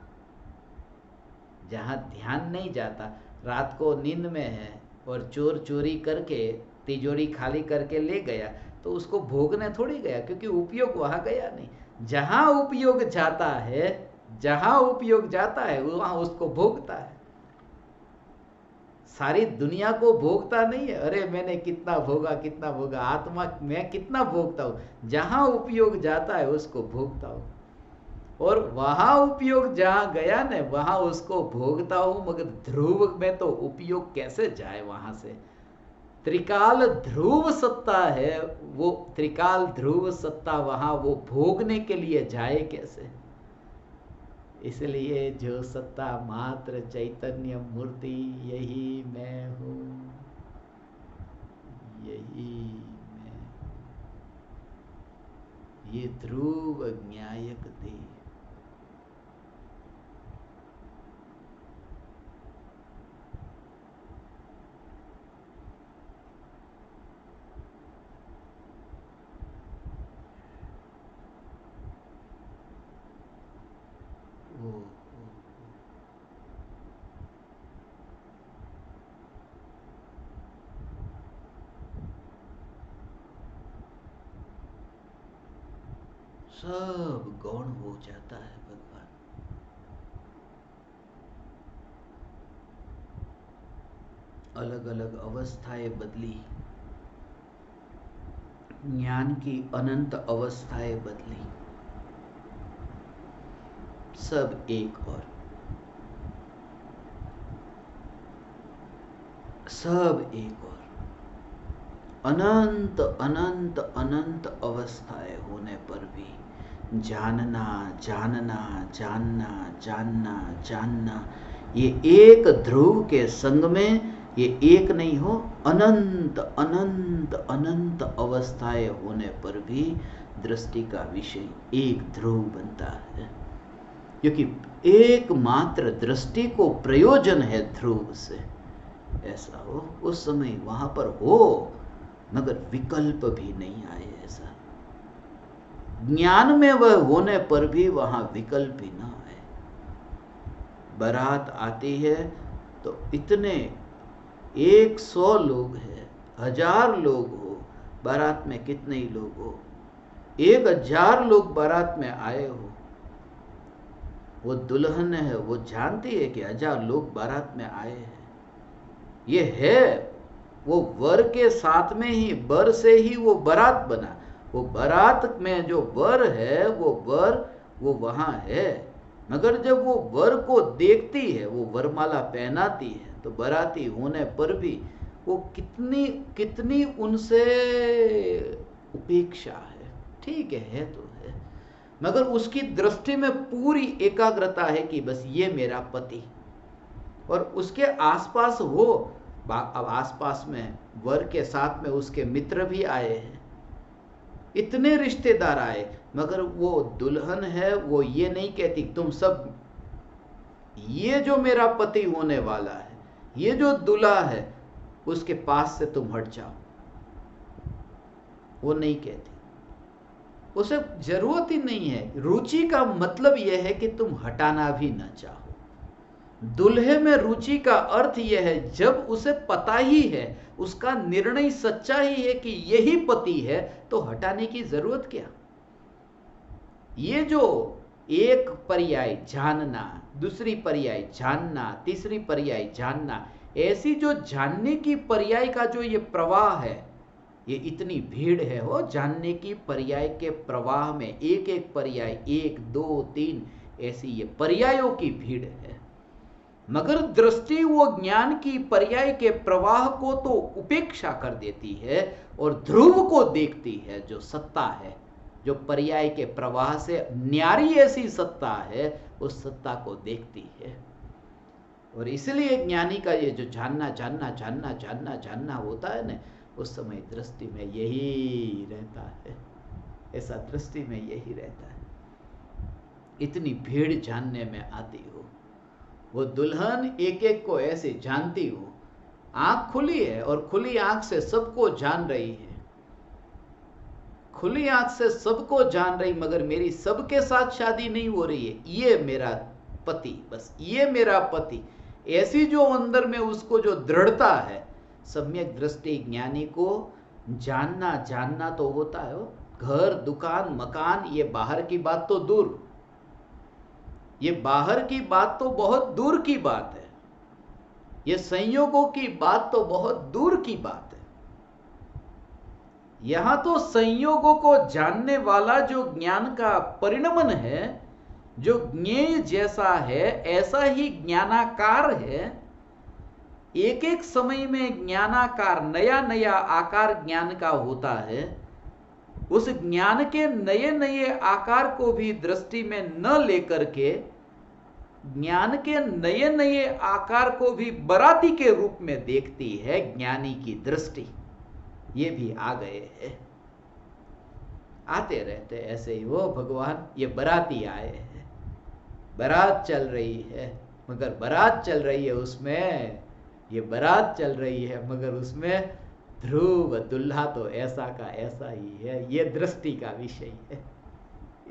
जहां ध्यान नहीं जाता, रात को नींद में है और चोर चोरी करके तिजोरी खाली करके ले गया, तो उसको भोगने थोड़ी गया, क्योंकि उपयोग वहां गया नहीं। जहां उपयोग जाता है, जहां उपयोग जाता है वहां उसको भोगता है। सारी दुनिया को भोगता नहीं है, अरे मैंने कितना भोगा कितना भोगा, आत्मा मैं कितना भोगता हूं। जहां उपयोग जाता है उसको भोगता हूं, और वहां उपयोग जहां गया न वहां उसको भोगता हूं। मगर ध्रुव में तो उपयोग कैसे जाए वहां से? त्रिकाल ध्रुव सत्ता है, वो त्रिकाल ध्रुव सत्ता वहां वो भोगने के लिए जाए कैसे? इसलिए जो सत्ता मात्र चैतन्य मूर्ति, यही मैं हूं, यही मैं, ये ध्रुव ज्ञायक दे। सब गौण हो जाता है भगवान। अलग अलग अवस्थाएं बदली, ज्ञान की अनंत अवस्थाएं बदली, सब एक और, सब एक और, अनंत अनंत अनंत अवस्थाएं होने पर भी जानना जानना जानना जानना जानना, ये एक ध्रुव के संग में ये एक नहीं हो, अनंत अनंत अनंत अवस्थाएं होने पर भी दृष्टि का विषय एक ध्रुव बनता है। क्योंकि एकमात्र दृष्टि को प्रयोजन है ध्रुव से। ऐसा हो उस समय वहां पर हो, मगर विकल्प भी नहीं आए। ऐसा ज्ञान में वह होने पर भी वहां विकल्प ही ना आए। बारात आती है तो इतने 100 लोग हैं, 1000 लोग हो, बारात में कितने ही लोग हो, 1000 लोग बारात में आए हो, वो दुल्हन है, वो जानती है कि 1000 लोग बारात में आए हैं। ये है वो वर के साथ में ही, वर से ही वो बारात बना। वो बारात में जो वर है वो वर वो वहां है, मगर जब वो वर को देखती है, वो वरमाला पहनाती है, तो बाराती होने पर भी वो कितनी कितनी उनसे उपेक्षा है। ठीक है तो है, मगर उसकी दृष्टि में पूरी एकाग्रता है कि बस ये मेरा पति। और उसके आसपास हो, अब आसपास में वर के साथ में उसके मित्र भी आए हैं, इतने रिश्तेदार आए, मगर वो दुल्हन है वो ये नहीं कहती तुम सब, ये जो मेरा पति होने वाला है, ये जो दूल्हा है, उसके पास से तुम हट जाओ, वो नहीं कहती। उसे जरूरत ही नहीं है। रुचि का मतलब यह है कि तुम हटाना भी ना चाहो। दुल्हे में रुचि का अर्थ यह है, जब उसे पता ही है, उसका निर्णय सच्चा ही है कि यही पति है, तो हटाने की जरूरत क्या? ये जो एक पर्याय जानना, दूसरी पर्याय जानना, तीसरी पर्याय जानना, ऐसी जो जानने की पर्याय का जो ये प्रवाह है, ये इतनी भीड़ है हो जानने की पर्याय के प्रवाह में, एक एक पर्याय 1 2 3 ऐसी ये पर्यायों की भीड़ है। मगर दृष्टि वो ज्ञान की पर्याय के प्रवाह को तो उपेक्षा कर देती है और ध्रुव को देखती है, जो सत्ता है, जो पर्याय के प्रवाह से न्यारी ऐसी सत्ता है, उस सत्ता को देखती है। और इसलिए ज्ञानी का ये जो जानना जानना जानना जानना जानना होता है ना, उस समय दृष्टि में यही रहता है, ऐसा दृष्टि में यही रहता है। इतनी भीड़ जानने में आती हो, वो दुल्हन एक एक को ऐसे जानती हो, आंख खुली है और खुली आंख से सबको जान रही है, खुली आंख से सबको जान रही, मगर मेरी सबके साथ शादी नहीं हो रही है, ये मेरा पति, बस ये मेरा पति, ऐसी जो अंदर में उसको जो दृढ़ता है। सम्यक दृष्टि ज्ञानी को जानना जानना तो होता है वो। घर दुकान मकान ये बाहर की बात तो दूर, ये बाहर की बात तो बहुत दूर की बात है, ये संयोगों की बात तो बहुत दूर की बात है। यहां तो संयोगों को जानने वाला जो ज्ञान का परिणमन है, जो ज्ञेय जैसा है ऐसा ही ज्ञानाकार है। एक एक समय में ज्ञानाकार नया नया आकार ज्ञान का होता है। उस ज्ञान के नए नए आकार को भी दृष्टि में न लेकर के, ज्ञान के नए नए आकार को भी बराती के रूप में देखती है ज्ञानी की दृष्टि। ये भी आ गए हैं, आते रहते ऐसे ही। वो भगवान ये बराती आए हैं, बारात चल रही है, मगर बारात चल रही है उसमें, ये बारात चल रही है मगर उसमें ध्रुव दुल्हा तो ऐसा का ऐसा ही है। ये दृष्टि का विषय है।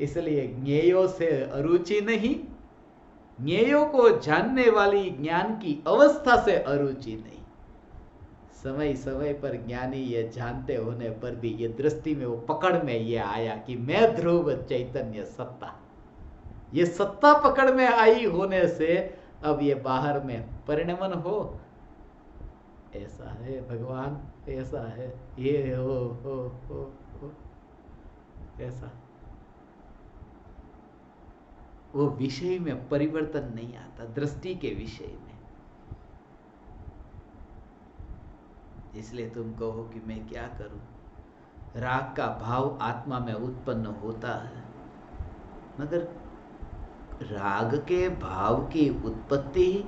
इसलिए ज्ञेयों से अरुचि नहीं, ज्ञेयों को जानने वाली ज्ञान की अवस्था से अरुचि नहीं। समय समय पर ज्ञानी ये जानते होने पर भी ये दृष्टि में वो पकड़ में ये आया कि मैं ध्रुव चैतन्य सत्ता, ये सत्ता पकड़ में आई होने से अब ये बाहर में परिणमन हो। ऐसा है भगवान, ऐसा है, ये हो ऐसा। वो विषय में परिवर्तन नहीं आता, दृष्टि के विषय में। इसलिए तुम कहो कि मैं क्या करूं। राग का भाव आत्मा में उत्पन्न होता है, मगर राग के भाव की उत्पत्ति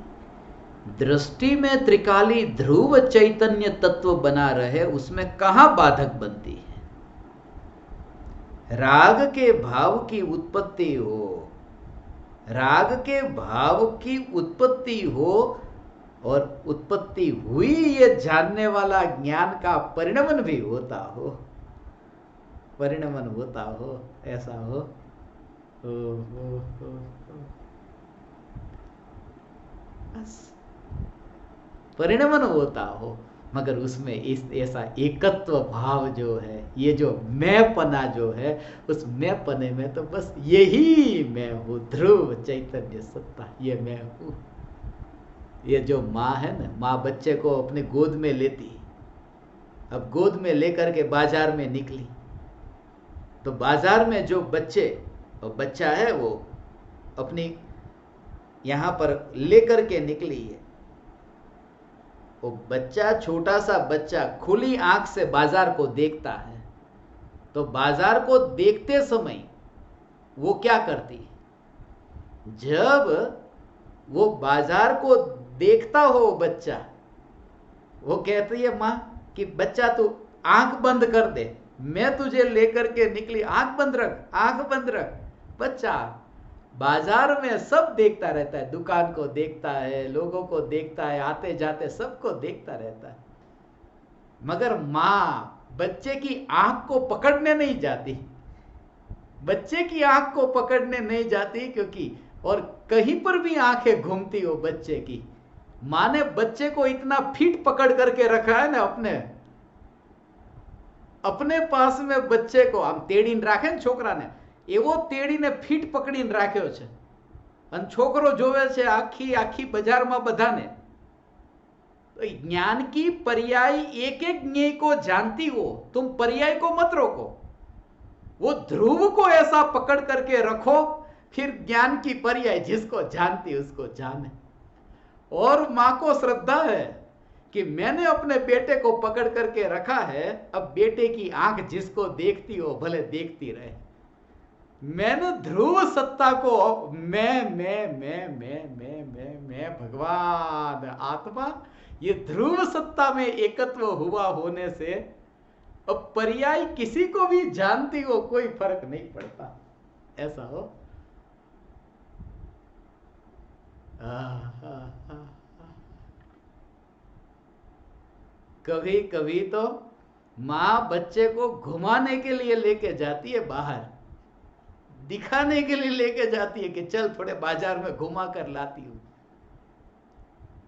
दृष्टि में त्रिकाली ध्रुव चैतन्य तत्व बना रहे, उसमें कहां बाधक बनती है। राग के भाव की उत्पत्ति हो, राग के भाव की उत्पत्ति हो और उत्पत्ति हुई ये जानने वाला ज्ञान का परिणमन भी होता हो, परिणमन होता हो, ऐसा हो। बस परिणमन होता हो, मगर उसमें इस ऐसा एकत्व भाव जो है, ये जो मैंपना जो है, उस मैंपने में तो बस यही मैं हूँ, ध्रुव चैतन्य सत्ता, ये मैं हूँ। ये जो माँ है ना, माँ बच्चे को अपने गोद में लेती, अब गोद में लेकर के बाजार में निकली, तो बाजार में जो बच्चा है वो अपनी यहां पर लेकर के निकली है। वो बच्चा, छोटा सा बच्चा खुली आंख से बाजार को देखता है, तो बाजार को देखते समय वो क्या करती है? जब वो बाजार को देखता हो बच्चा, वो कहती है मां कि बच्चा तू आंख बंद कर दे, मैं तुझे लेकर के निकली, आंख बंद रख, आंख बंद रख। बच्चा बाजार में सब देखता रहता है, दुकान को देखता है, लोगों को देखता है, आते जाते सबको देखता रहता है, मगर मां बच्चे की आंख को पकड़ने नहीं जाती, बच्चे की आंख को पकड़ने नहीं जाती, क्योंकि और कहीं पर भी आंखें घूमती हो बच्चे की, मां ने बच्चे को इतना फिट पकड़ करके रखा है ना, अपने पास में बच्चे को आम तेड़ी राखे ने छोकरा ने, एवो तेड़ीने फीट पकड़ीने राख्यो छे अने छोकरो जोवे छे आखी आखी बजार में बधाने। तो ज्ञान की पर्याय एक एक ज्ञेय को जानती हो, तुम पर्याय को मत रोको, वो ध्रुव को ऐसा पकड़ करके रखो, फिर ज्ञान की पर्याय जिसको जानती उसको जाने। और मां को श्रद्धा है कि मैंने अपने बेटे को पकड़ करके रखा है, अब बेटे की आंख जिसको देखती हो भले देखती रहे, मैंने ध्रुव सत्ता को मैं भगवान आत्मा, ये ध्रुव सत्ता में एकत्व हुआ होने से अब पर्याय किसी को भी जानती हो कोई फर्क नहीं पड़ता, ऐसा हो। कभी कभी तो माँ बच्चे को घुमाने के लिए लेके जाती है, बाहर दिखाने के लिए लेके जाती है कि चल थोड़े बाजार में घुमा कर लाती हूं।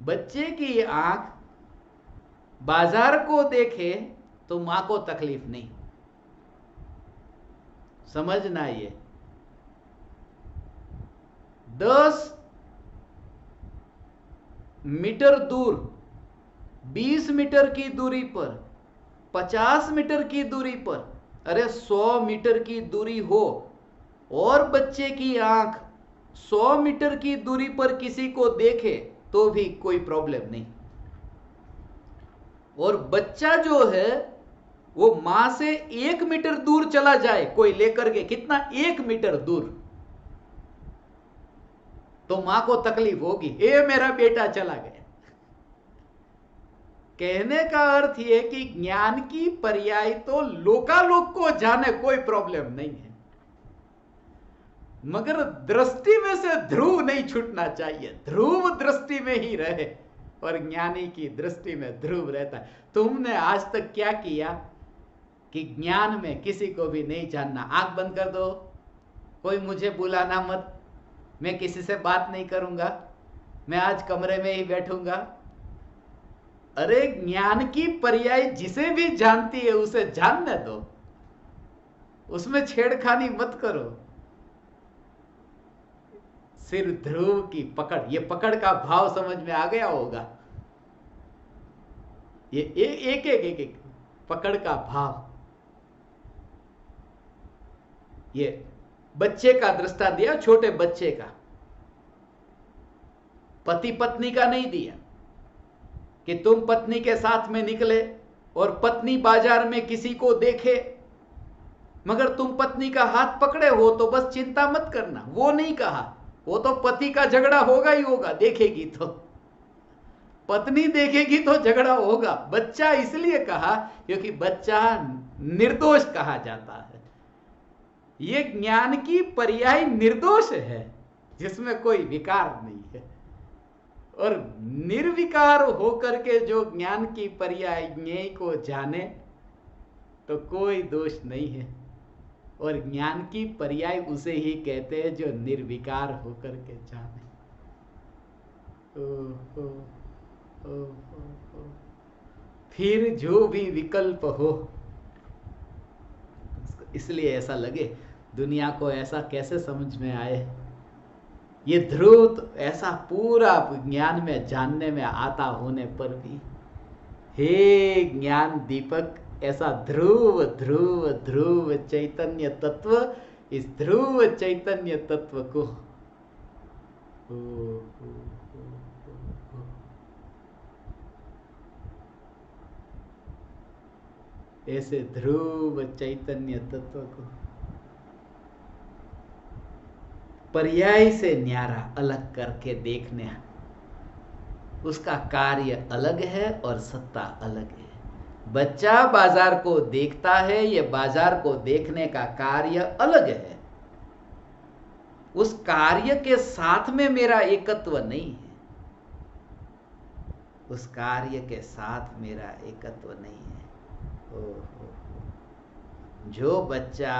बच्चे की आंख बाजार को देखे तो मां को तकलीफ नहीं, समझना। ये 10 मीटर दूर, 20 मीटर की दूरी पर, 50 मीटर की दूरी पर, अरे 100 मीटर की दूरी हो और बच्चे की आंख 100 मीटर की दूरी पर किसी को देखे तो भी कोई प्रॉब्लम नहीं। और बच्चा जो है वो मां से 1 मीटर दूर चला जाए कोई लेकर के, कितना, 1 मीटर दूर, तो मां को तकलीफ होगी, ए मेरा बेटा चला गया। कहने का अर्थ यह कि ज्ञान की पर्याय तो लोकालोक को जाने कोई प्रॉब्लम नहीं है, मगर दृष्टि में से ध्रुव नहीं छूटना चाहिए, ध्रुव दृष्टि में ही रहे और ज्ञानी की दृष्टि में ध्रुव रहता है। तुमने आज तक क्या किया कि ज्ञान में किसी को भी नहीं जानना। आंख बंद कर दो, कोई मुझे बुलाना मत, मैं किसी से बात नहीं करूंगा, मैं आज कमरे में ही बैठूंगा। अरे ज्ञान की पर्याय जिसे भी जानती है उसे जानने दो, उसमें छेड़खानी मत करो। सिर ध्रुव की पकड़, ये पकड़ का भाव समझ में आ गया होगा। ये एक एक एक एक पकड़ का भाव। ये बच्चे का दृष्टांत दिया, छोटे बच्चे का, पति पत्नी का नहीं दिया कि तुम पत्नी के साथ में निकले और पत्नी बाजार में किसी को देखे मगर तुम पत्नी का हाथ पकड़े हो तो बस चिंता मत करना, वो नहीं कहा। वो तो पति का झगड़ा होगा ही होगा, देखेगी तो, पत्नी देखेगी तो झगड़ा होगा। बच्चा इसलिए कहा क्योंकि बच्चा निर्दोष कहा जाता है। ये ज्ञान की पर्याय निर्दोष है जिसमें कोई विकार नहीं है, और निर्विकार होकर के जो ज्ञान की पर्याय ज्ञेय को जाने तो कोई दोष नहीं है। और ज्ञान की पर्याय उसे ही कहते हैं जो निर्विकार होकर के जाने। फिर जो भी विकल्प हो, इसलिए ऐसा लगे दुनिया को ऐसा कैसे समझ में आए। ये ध्रुव तो ऐसा पूरा ज्ञान में जानने में आता होने पर भी, हे ज्ञान दीपक, ऐसा ध्रुव ध्रुव ध्रुव चैतन्य तत्व, इस ध्रुव चैतन्य तत्व को ऐसे ध्रुव चैतन्य तत्व को पर्याय से न्यारा अलग करके देखने, उसका कार्य अलग है और सत्ता अलग है। बच्चा बाजार को देखता है, ये बाजार को देखने का कार्य अलग है, उस कार्य के साथ में मेरा एकत्व नहीं है, उस कार्य के साथ मेरा एकत्व नहीं है। जो बच्चा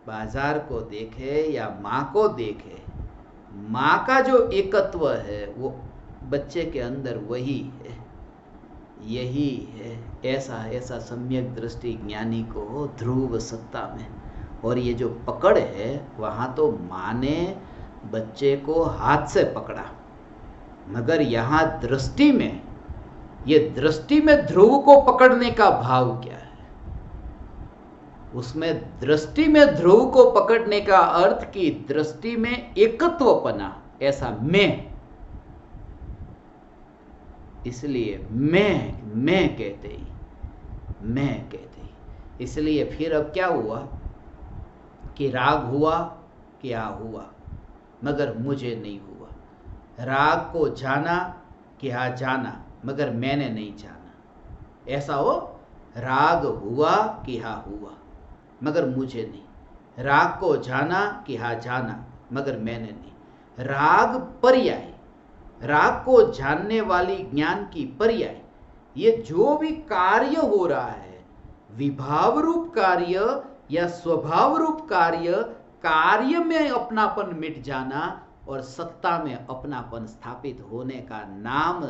बाजार को देखे या माँ को देखे, माँ का जो एकत्व है वो बच्चे के अंदर वही है, यही है। ऐसा सम्यक दृष्टि ज्ञानी को हो ध्रुव सत्ता में। और ये जो पकड़ है, वहाँ तो माँ ने बच्चे को हाथ से पकड़ा, मगर यहाँ दृष्टि में, ये दृष्टि में ध्रुव को पकड़ने का भाव क्या है? उसमें दृष्टि में ध्रुव को पकड़ने का अर्थ कि दृष्टि में एकत्वपना, ऐसा मैं, इसलिए मैं कहते ही इसलिए फिर अब क्या हुआ कि राग हुआ, क्या हुआ, मगर मुझे नहीं हुआ। राग को जाना, क्या जाना, मगर मैंने नहीं जाना। ऐसा हो, राग हुआ, क्या हुआ, मगर मुझे नहीं। राग को जाना, क्या जाना, मगर मैंने नहीं। राग पर्याय, राग को जानने वाली ज्ञान की पर्याय, ये जो भी कार्य हो रहा है, विभाव रूप कार्य या स्वभाव रूप कार्य, कार्य में अपनापन मिट जाना और सत्ता में अपनापन स्थापित होने का नाम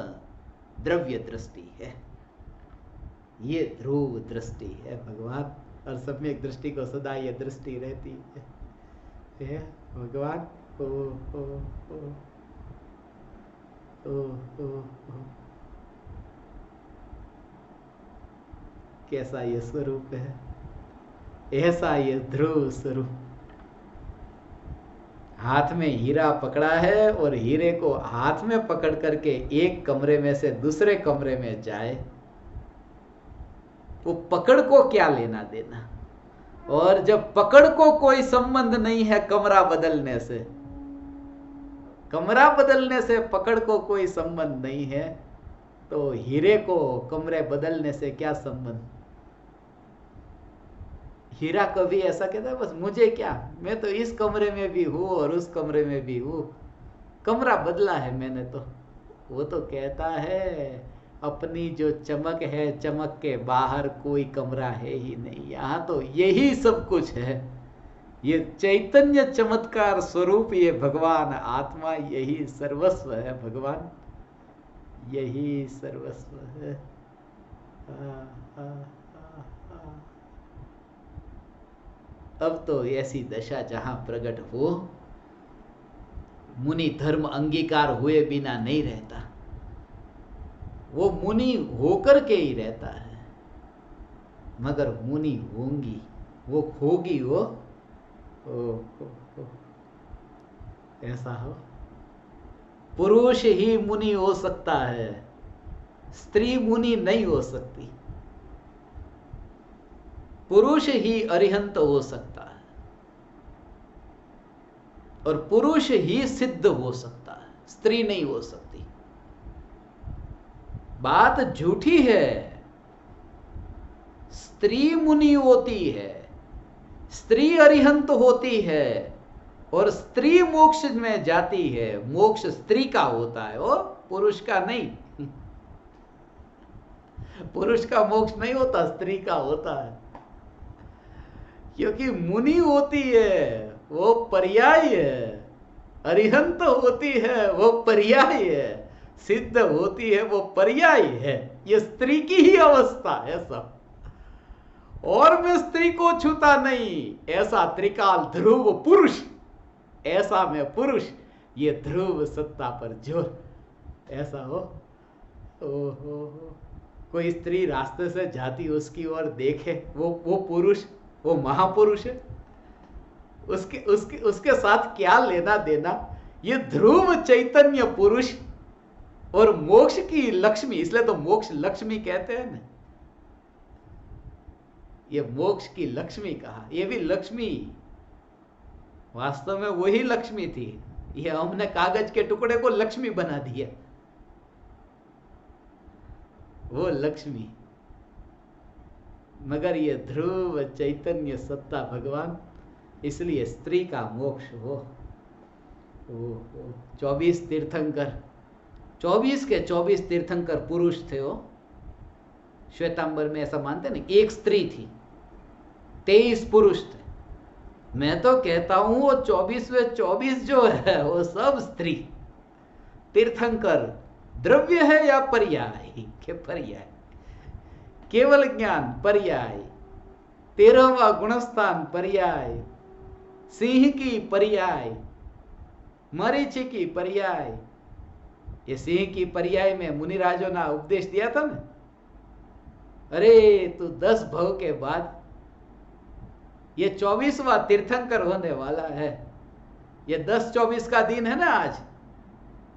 द्रव्य दृष्टि है। ये ध्रुव दृष्टि है भगवान, और सम्यक दृष्टि को सदा ये दृष्टि रहती है भगवान। ओ ओ ओ ओ ओ ओ कैसा ये स्वरूप है, ऐसा ये ध्रुव स्वरूप। हाथ में हीरा पकड़ा है और हीरे को हाथ में पकड़ करके एक कमरे में से दूसरे कमरे में जाए, वो पकड़ को क्या लेना देना। और जब पकड़ को कोई संबंध नहीं है कमरा बदलने से, कमरा बदलने से पकड़ को कोई संबंध नहीं है, तो हीरे को कमरे बदलने से क्या संबंध। हीरा कभी ऐसा कहता है बस मुझे क्या, मैं तो इस कमरे में भी हूं और उस कमरे में भी हूं, कमरा बदला है मैंने तो। वो तो कहता है अपनी जो चमक है, चमक के बाहर कोई कमरा है ही नहीं, यहां तो यही सब कुछ है। ये चैतन्य चमत्कार स्वरूप, ये भगवान आत्मा, यही सर्वस्व है भगवान, यही सर्वस्व है। अब तो ऐसी दशा जहां प्रकट हो, मुनि धर्म अंगीकार हुए बिना नहीं रहता, वो मुनि होकर के ही रहता है। मगर मुनि होंगी, वो होगी, वो ऐसा हो। पुरुष ही मुनि हो सकता है, स्त्री मुनि नहीं हो सकती। पुरुष ही अरिहंत हो सकता है और पुरुष ही सिद्ध हो सकता है, स्त्री नहीं हो सकती। बात झूठी है। स्त्री मुनि होती है, स्त्री अरिहंत होती है और स्त्री मोक्ष में जाती है। मोक्ष स्त्री का होता है और पुरुष का नहीं। पुरुष का मोक्ष नहीं होता, स्त्री का होता है। क्योंकि मुनि होती है वो पर्याय है, अरिहंत होती है वो पर्याय है, सिद्ध होती है वो पर्याय है। ये स्त्री की ही अवस्था है सब। और मैं स्त्री को छूता नहीं, ऐसा त्रिकाल ध्रुव पुरुष, ऐसा मैं पुरुष, ये ध्रुव सत्ता पर जोर, ऐसा हो। कोई स्त्री रास्ते से जाती उसकी ओर देखे, वो पुरुष, वो महापुरुष है, उसके साथ क्या लेना देना। ये ध्रुव चैतन्य पुरुष और मोक्ष की लक्ष्मी, इसलिए तो मोक्ष लक्ष्मी कहते हैं ना। ये मोक्ष की लक्ष्मी कहा, ये भी लक्ष्मी वास्तव में वही लक्ष्मी थी। ये हमने कागज के टुकड़े को लक्ष्मी बना दिया, वो लक्ष्मी। मगर ये ध्रुव चैतन्य सत्ता भगवान, इसलिए स्त्री का मोक्ष हो। 24 तीर्थंकर, 24 के 24 तीर्थंकर पुरुष थे। वो श्वेतांबर में ऐसा मानते ना, एक स्त्री थी, 23 पुरुष थे। मैं तो कहता हूं वो 24 जो है वो सब स्त्री। तीर्थंकर द्रव्य है या पर्याय के पर्याय, केवल ज्ञान पर्याय, 13वां गुणस्थान पर्याय, सिंह की पर्याय, मरीचि की पर्याय। ये सिंह की पर्याय में मुनिराजों ने उपदेश दिया था ना, अरे तू 10 भव के बाद ये 24वां तीर्थंकर होने वाला है। ये 10-24 का दिन है ना आज,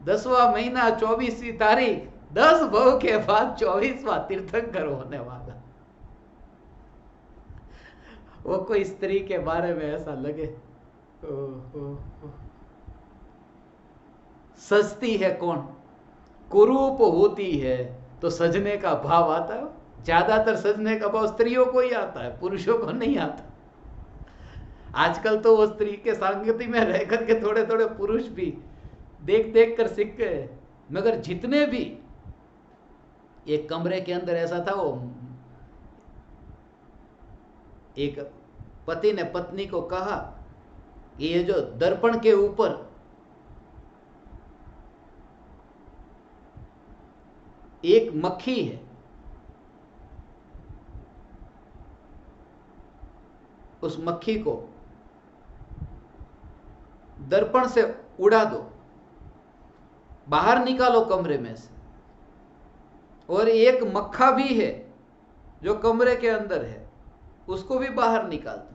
10वां महीना 24वीं तारीख, 10 भव के बाद 24वां तीर्थंकर होने वाला। वो कोई स्त्री के बारे में ऐसा लगे। सजती है कौन? कुरूप होती है तो सजने का भाव आता है। ज्यादातर सजने का भाव स्त्रियों को ही आता है, पुरुषों को नहीं आता। आजकल तो वो स्त्री के संगति में रह करके थोड़े थोड़े पुरुष भी देख देख कर सीख गए। मगर जितने भी, एक कमरे के अंदर ऐसा था, वो एक पति ने पत्नी को कहा कि ये जो दर्पण के ऊपर एक मक्खी है, उस मक्खी को दर्पण से उड़ा दो, बाहर निकालो कमरे में से, और एक मक्खा भी है जो कमरे के अंदर है, उसको भी बाहर निकाल दो।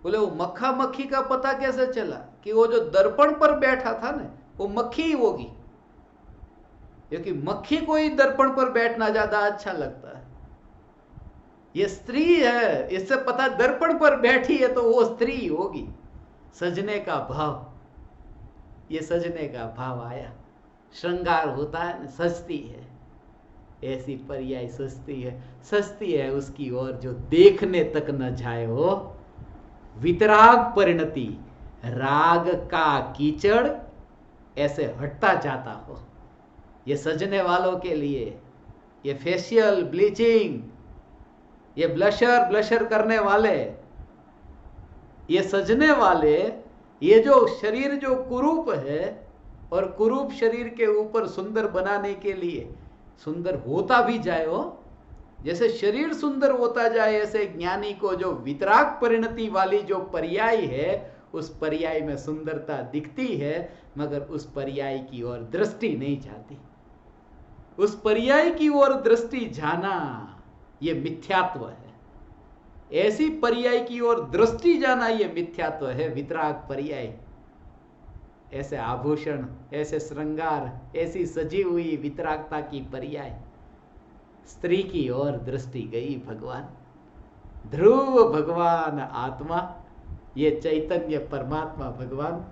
बोले वो मक्खा मक्खी का पता कैसे चला कि वो जो दर्पण पर बैठा था ना वो मक्खी ही होगी, क्योंकि मक्खी को ही दर्पण पर बैठना ज्यादा अच्छा लगता है। ये स्त्री है, इससे पता दर्पण पर बैठी है तो वो स्त्री होगी। सजने का भाव, ये सजने का भाव आया। श्रृंगार होता है ना, सजती है, ऐसी पर्याय सजती है। सजती है उसकी ओर जो देखने तक न जाए हो। वितराग परिणति, राग का कीचड़ ऐसे हटता जाता हो। ये सजने वालों के लिए ये फेशियल ब्लीचिंग, ये ब्लशर करने वाले, ये सजने वाले, ये जो शरीर जो कुरूप है, और कुरूप शरीर के ऊपर सुंदर बनाने के लिए सुंदर होता भी जाए हो, जैसे शरीर सुंदर होता जाए, ऐसे ज्ञानी को जो वितराग परिणति वाली जो पर्याय है, उस पर्याय में सुंदरता दिखती है, मगर उस पर्याय की ओर दृष्टि नहीं जाती। उस पर्याय की ओर दृष्टि जाना ये मिथ्यात्व है। ऐसी पर्याय की ओर दृष्टि जाना ये मिथ्यात्व है, वितराग पर्याय। ऐसे आभूषण, ऐसे श्रृंगार, ऐसी सजी हुई वितरागता की पर्याय, स्त्री की ओर दृष्टि गई। भगवान ध्रुव, भगवान आत्मा, ये चैतन्य परमात्मा भगवान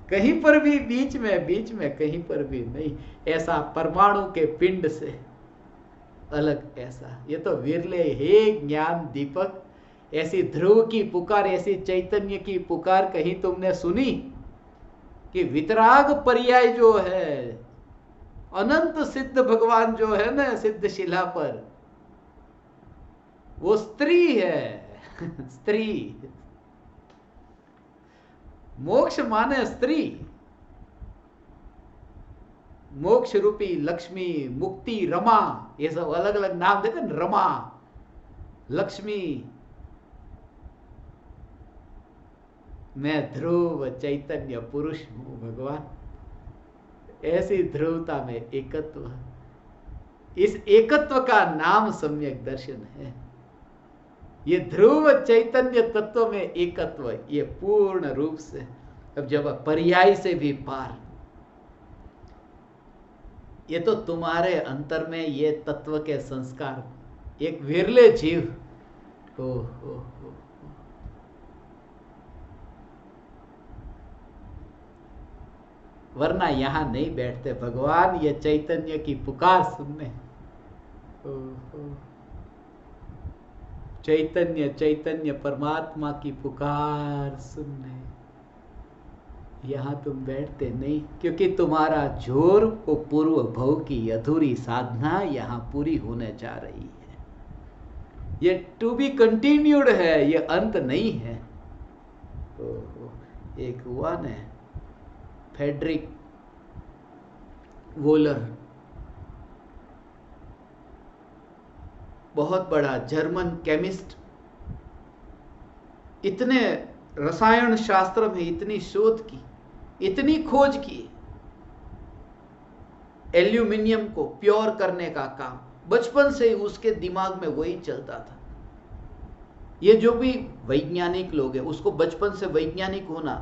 कहीं पर भी बीच में कहीं पर भी नहीं। ऐसा परमाणु के पिंड से अलग ऐसा, ये तो विरले हे ज्ञान दीपक। ऐसी ध्रुव की पुकार, ऐसी चैतन्य की पुकार कहीं तुमने सुनी कि वितराग पर्याय जो है, अनंत सिद्ध भगवान जो है ना सिद्ध शिला पर, वो स्त्री है। स्त्री, मोक्ष माने स्त्री। मोक्ष रूपी लक्ष्मी, मुक्ति, रमा, ये सब अलग अलग नाम देते हैं। रमा, लक्ष्मी, मैं ध्रुव चैतन्य पुरुष हूं भगवान। ऐसी ध्रुवता में एकत्व, इस एकत्व का नाम सम्यक दर्शन है। ये ध्रुव चैतन्य तत्व में एकत्व, ये पूर्ण रूप से, अब जब पर्याय से भी पार, ये तो तुम्हारे अंतर में ये तत्व के संस्कार, एक विरले जीव हो। वरना यहां नहीं बैठते भगवान ये चैतन्य की पुकार सुनने। चैतन्य परमात्मा की पुकार सुनने यहां तुम बैठते नहीं, क्योंकि तुम्हारा जोर वो पूर्व भव की अधूरी साधना यहां पूरी होने जा रही है। ये टू बी कंटिन्यूड है, ये अंत नहीं है। एक हुआ ने फ्रेडरिक वोलर, बहुत बड़ा जर्मन केमिस्ट, इतने रसायन शास्त्र में इतनी शोध की, इतनी खोज की, एल्यूमिनियम को प्योर करने का काम बचपन से ही उसके दिमाग में वही चलता था। ये जो भी वैज्ञानिक लोग हैं, उसको बचपन से वैज्ञानिक होना,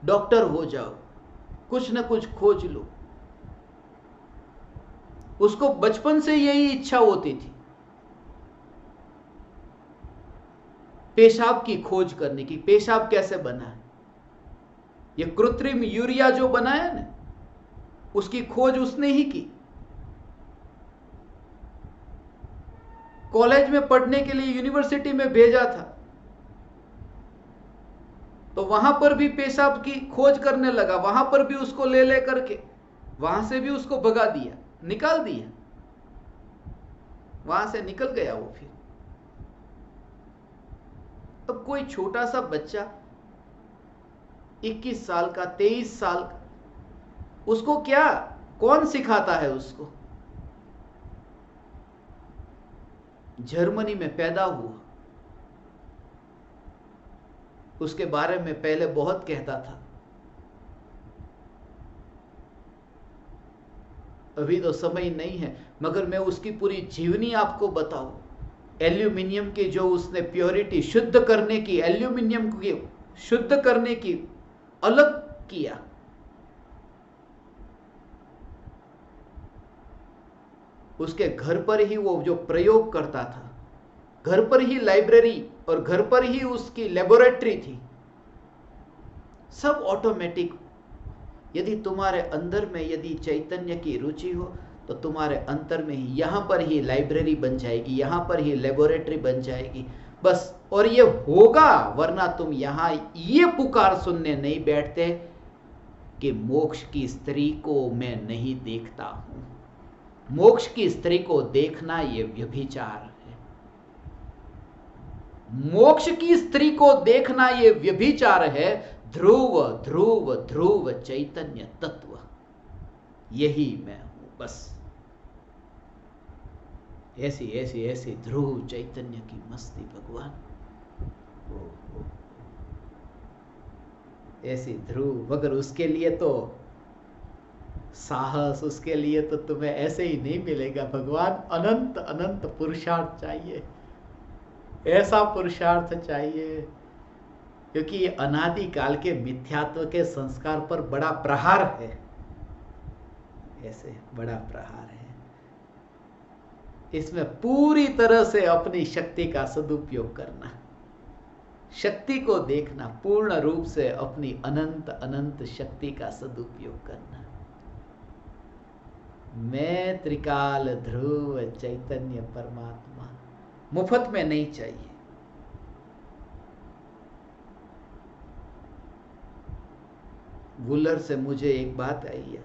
डॉक्टर हो जाओ, कुछ न कुछ खोज लो, उसको बचपन से यही इच्छा होती थी। पेशाब की खोज करने की, पेशाब कैसे बना है। ये कृत्रिम यूरिया जो बनाया ना, उसकी खोज उसने ही की। कॉलेज में पढ़ने के लिए यूनिवर्सिटी में भेजा था, तो वहां पर भी पेशाब की खोज करने लगा, वहां पर भी उसको ले करके वहां से भी उसको भगा दिया, निकाल दिया, वहां से निकल गया वो। फिर अब कोई छोटा सा बच्चा 21 साल का, 23 साल का, उसको क्या, कौन सिखाता है उसको। जर्मनी में पैदा हुआ, उसके बारे में पहले बहुत कहता था, अभी तो समय नहीं है, मगर मैं उसकी पूरी जीवनी आपको बताऊं। एल्यूमिनियम की जो उसने प्योरिटी शुद्ध करने की, एल्यूमिनियम की शुद्ध करने की अलग किया। उसके घर पर ही वो जो प्रयोग करता था, घर पर ही लाइब्रेरी और घर पर ही उसकी लेबोरेटरी थी, सब ऑटोमेटिक। यदि तुम्हारे अंदर में यदि चैतन्य की रुचि हो तो तुम्हारे अंतर में ही, यहां पर ही लाइब्रेरी बन जाएगी, यहां पर ही लेबोरेटरी बन जाएगी बस। और ये होगा, वरना तुम यहां ये पुकार सुनने नहीं बैठते कि मोक्ष की स्त्री को मैं नहीं देखता हूं। मोक्ष की स्त्री को देखना ये व्यभिचार है। मोक्ष की स्त्री को देखना ये व्यभिचार है। ध्रुव ध्रुव ध्रुव चैतन्य तत्व, यही मैं हूं बस। ऐसी ऐसी ऐसी ध्रुव चैतन्य की मस्ती भगवान, ऐसी ध्रुव। मगर उसके लिए तो साहस, उसके लिए तो तुम्हें ऐसे ही नहीं मिलेगा भगवान। अनंत अनंत पुरुषार्थ चाहिए, ऐसा पुरुषार्थ चाहिए, क्योंकि ये अनादि काल के मिथ्यात्व के संस्कार पर बड़ा प्रहार है, ऐसे बड़ा प्रहार है। इसमें पूरी तरह से अपनी शक्ति का सदुपयोग करना, शक्ति को देखना, पूर्ण रूप से अपनी अनंत अनंत शक्ति का सदुपयोग करना। मैं त्रिकाल ध्रुव चैतन्य परमात्मा, मुफ्त में नहीं चाहिए। वुलर से मुझे एक बात आई है,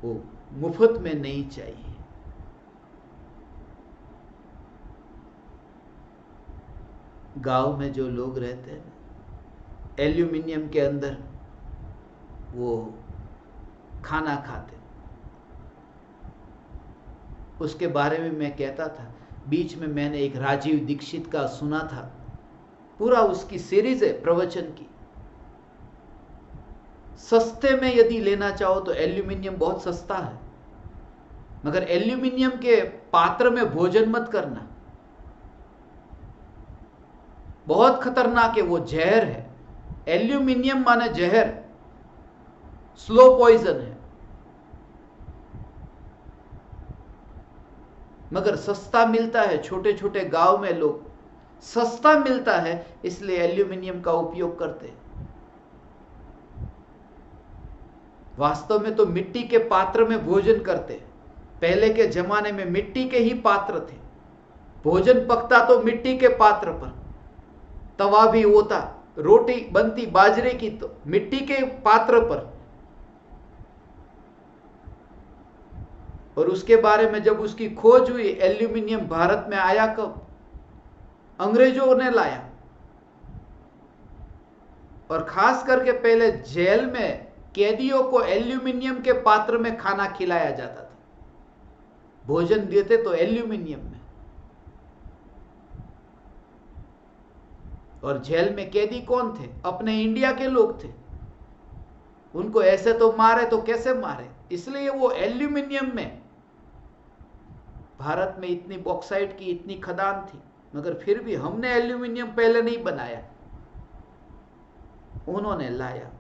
वो मुफ्त में नहीं चाहिए। गांव में जो लोग रहते हैं, एल्यूमिनियम के अंदर वो खाना खाते, उसके बारे में मैं कहता था। बीच में मैंने एक राजीव दीक्षित का सुना था, पूरा उसकी सीरीज है प्रवचन की। सस्ते में यदि लेना चाहो तो एल्यूमिनियम बहुत सस्ता है, मगर एल्यूमिनियम के पात्र में भोजन मत करना, बहुत खतरनाक है, वो जहर है। एल्यूमिनियम माने जहर, स्लो पॉइजन है। मगर सस्ता मिलता है, छोटे छोटे गांव में लोग, सस्ता मिलता है इसलिए एल्यूमिनियम का उपयोग करते हैं। वास्तव में तो मिट्टी के पात्र में भोजन करते। पहले के जमाने में मिट्टी के ही पात्र थे, भोजन पकता तो मिट्टी के पात्र पर, तवा भी होता, रोटी बनती बाजरे की तो मिट्टी के पात्र पर। और उसके बारे में जब उसकी खोज हुई, एल्यूमिनियम भारत में आया कब? अंग्रेजों ने लाया। और खास करके पहले जेल में कैदियों को एल्यूमिनियम के पात्र में खाना खिलाया जाता था, भोजन देते तो एल्यूमिनियम में। और जेल में कैदी कौन थे? अपने इंडिया के लोग थे। उनको ऐसे तो मारे तो कैसे मारे, इसलिए वो एल्यूमिनियम में। भारत में इतनी बॉक्साइट की इतनी खदान थी, मगर फिर भी हमने एल्यूमिनियम पहले नहीं बनाया, उन्होंने लाया।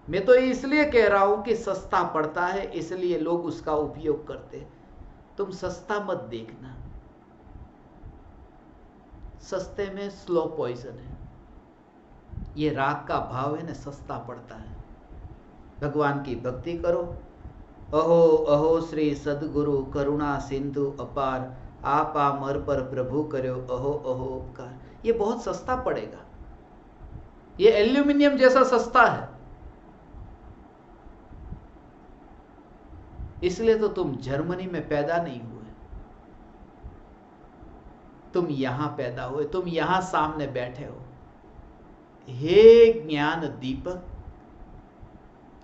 मैं तो इसलिए कह रहा हूं कि सस्ता पड़ता है इसलिए लोग उसका उपयोग करते। तुम सस्ता मत देखना, सस्ते में स्लो पॉइजन है। ये राग का भाव है ना, सस्ता पड़ता है। भगवान की भक्ति करो। अहो अहो श्री सदगुरु करुणा सिंधु अपार, आप मर पर प्रभु करो अहो अहो उपकार। ये बहुत सस्ता पड़ेगा, ये एल्यूमिनियम जैसा सस्ता है। इसलिए तो तुम जर्मनी में पैदा नहीं हुए, तुम यहां पैदा हुए, तुम यहां सामने बैठे हो। हे ज्ञान दीपक,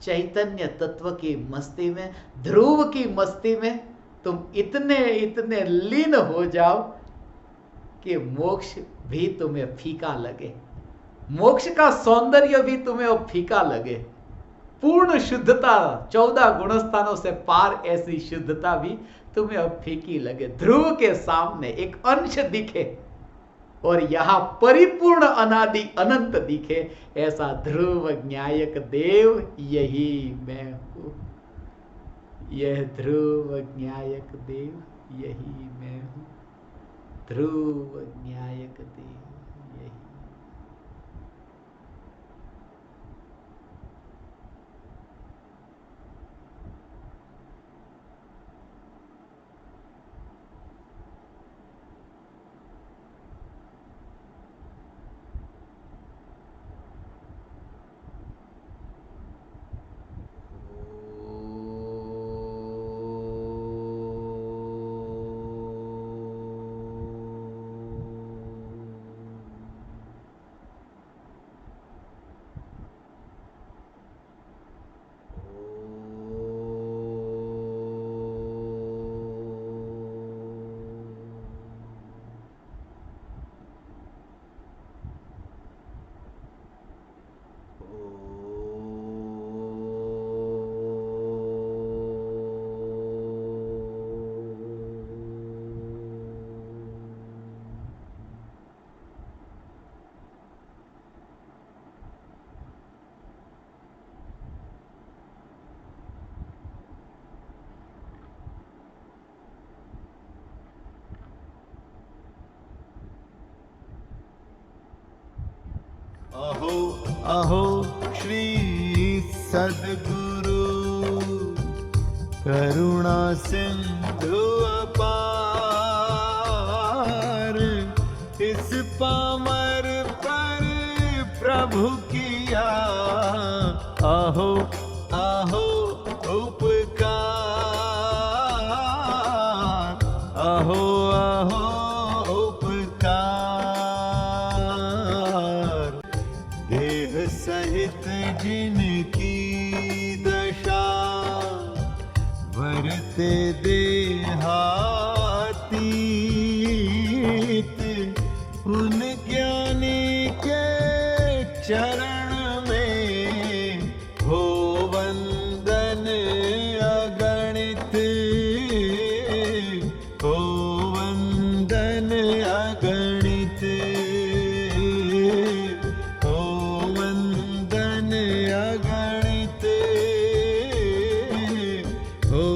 चैतन्य तत्व की मस्ती में, ध्रुव की मस्ती में तुम इतने इतने लीन हो जाओ कि मोक्ष भी तुम्हें फीका लगे, मोक्ष का सौंदर्य भी तुम्हें फीका लगे। पूर्ण शुद्धता, 14 गुणस्थानों से पार ऐसी शुद्धता भी तुम्हें अब फीकी लगे। ध्रुव के सामने एक अंश दिखे और यहां परिपूर्ण अनादि अनंत दिखे, ऐसा ध्रुव न्यायक देव यही मैं हूं। यह ध्रुव न्यायक देव यही मैं हूं। ध्रुव न्यायक देव यही। अहो अहो श्री सद्गुरु करुणा सिंधु अपार, इस पामर पर प्रभु किया अहो अहो उपकार, अहो अहो सहित जिनकी दशा वरते देहातीत, उन ज्ञानी के चरण में हो वंदन अगणित, हो वंदन अगणित, अगणित, हो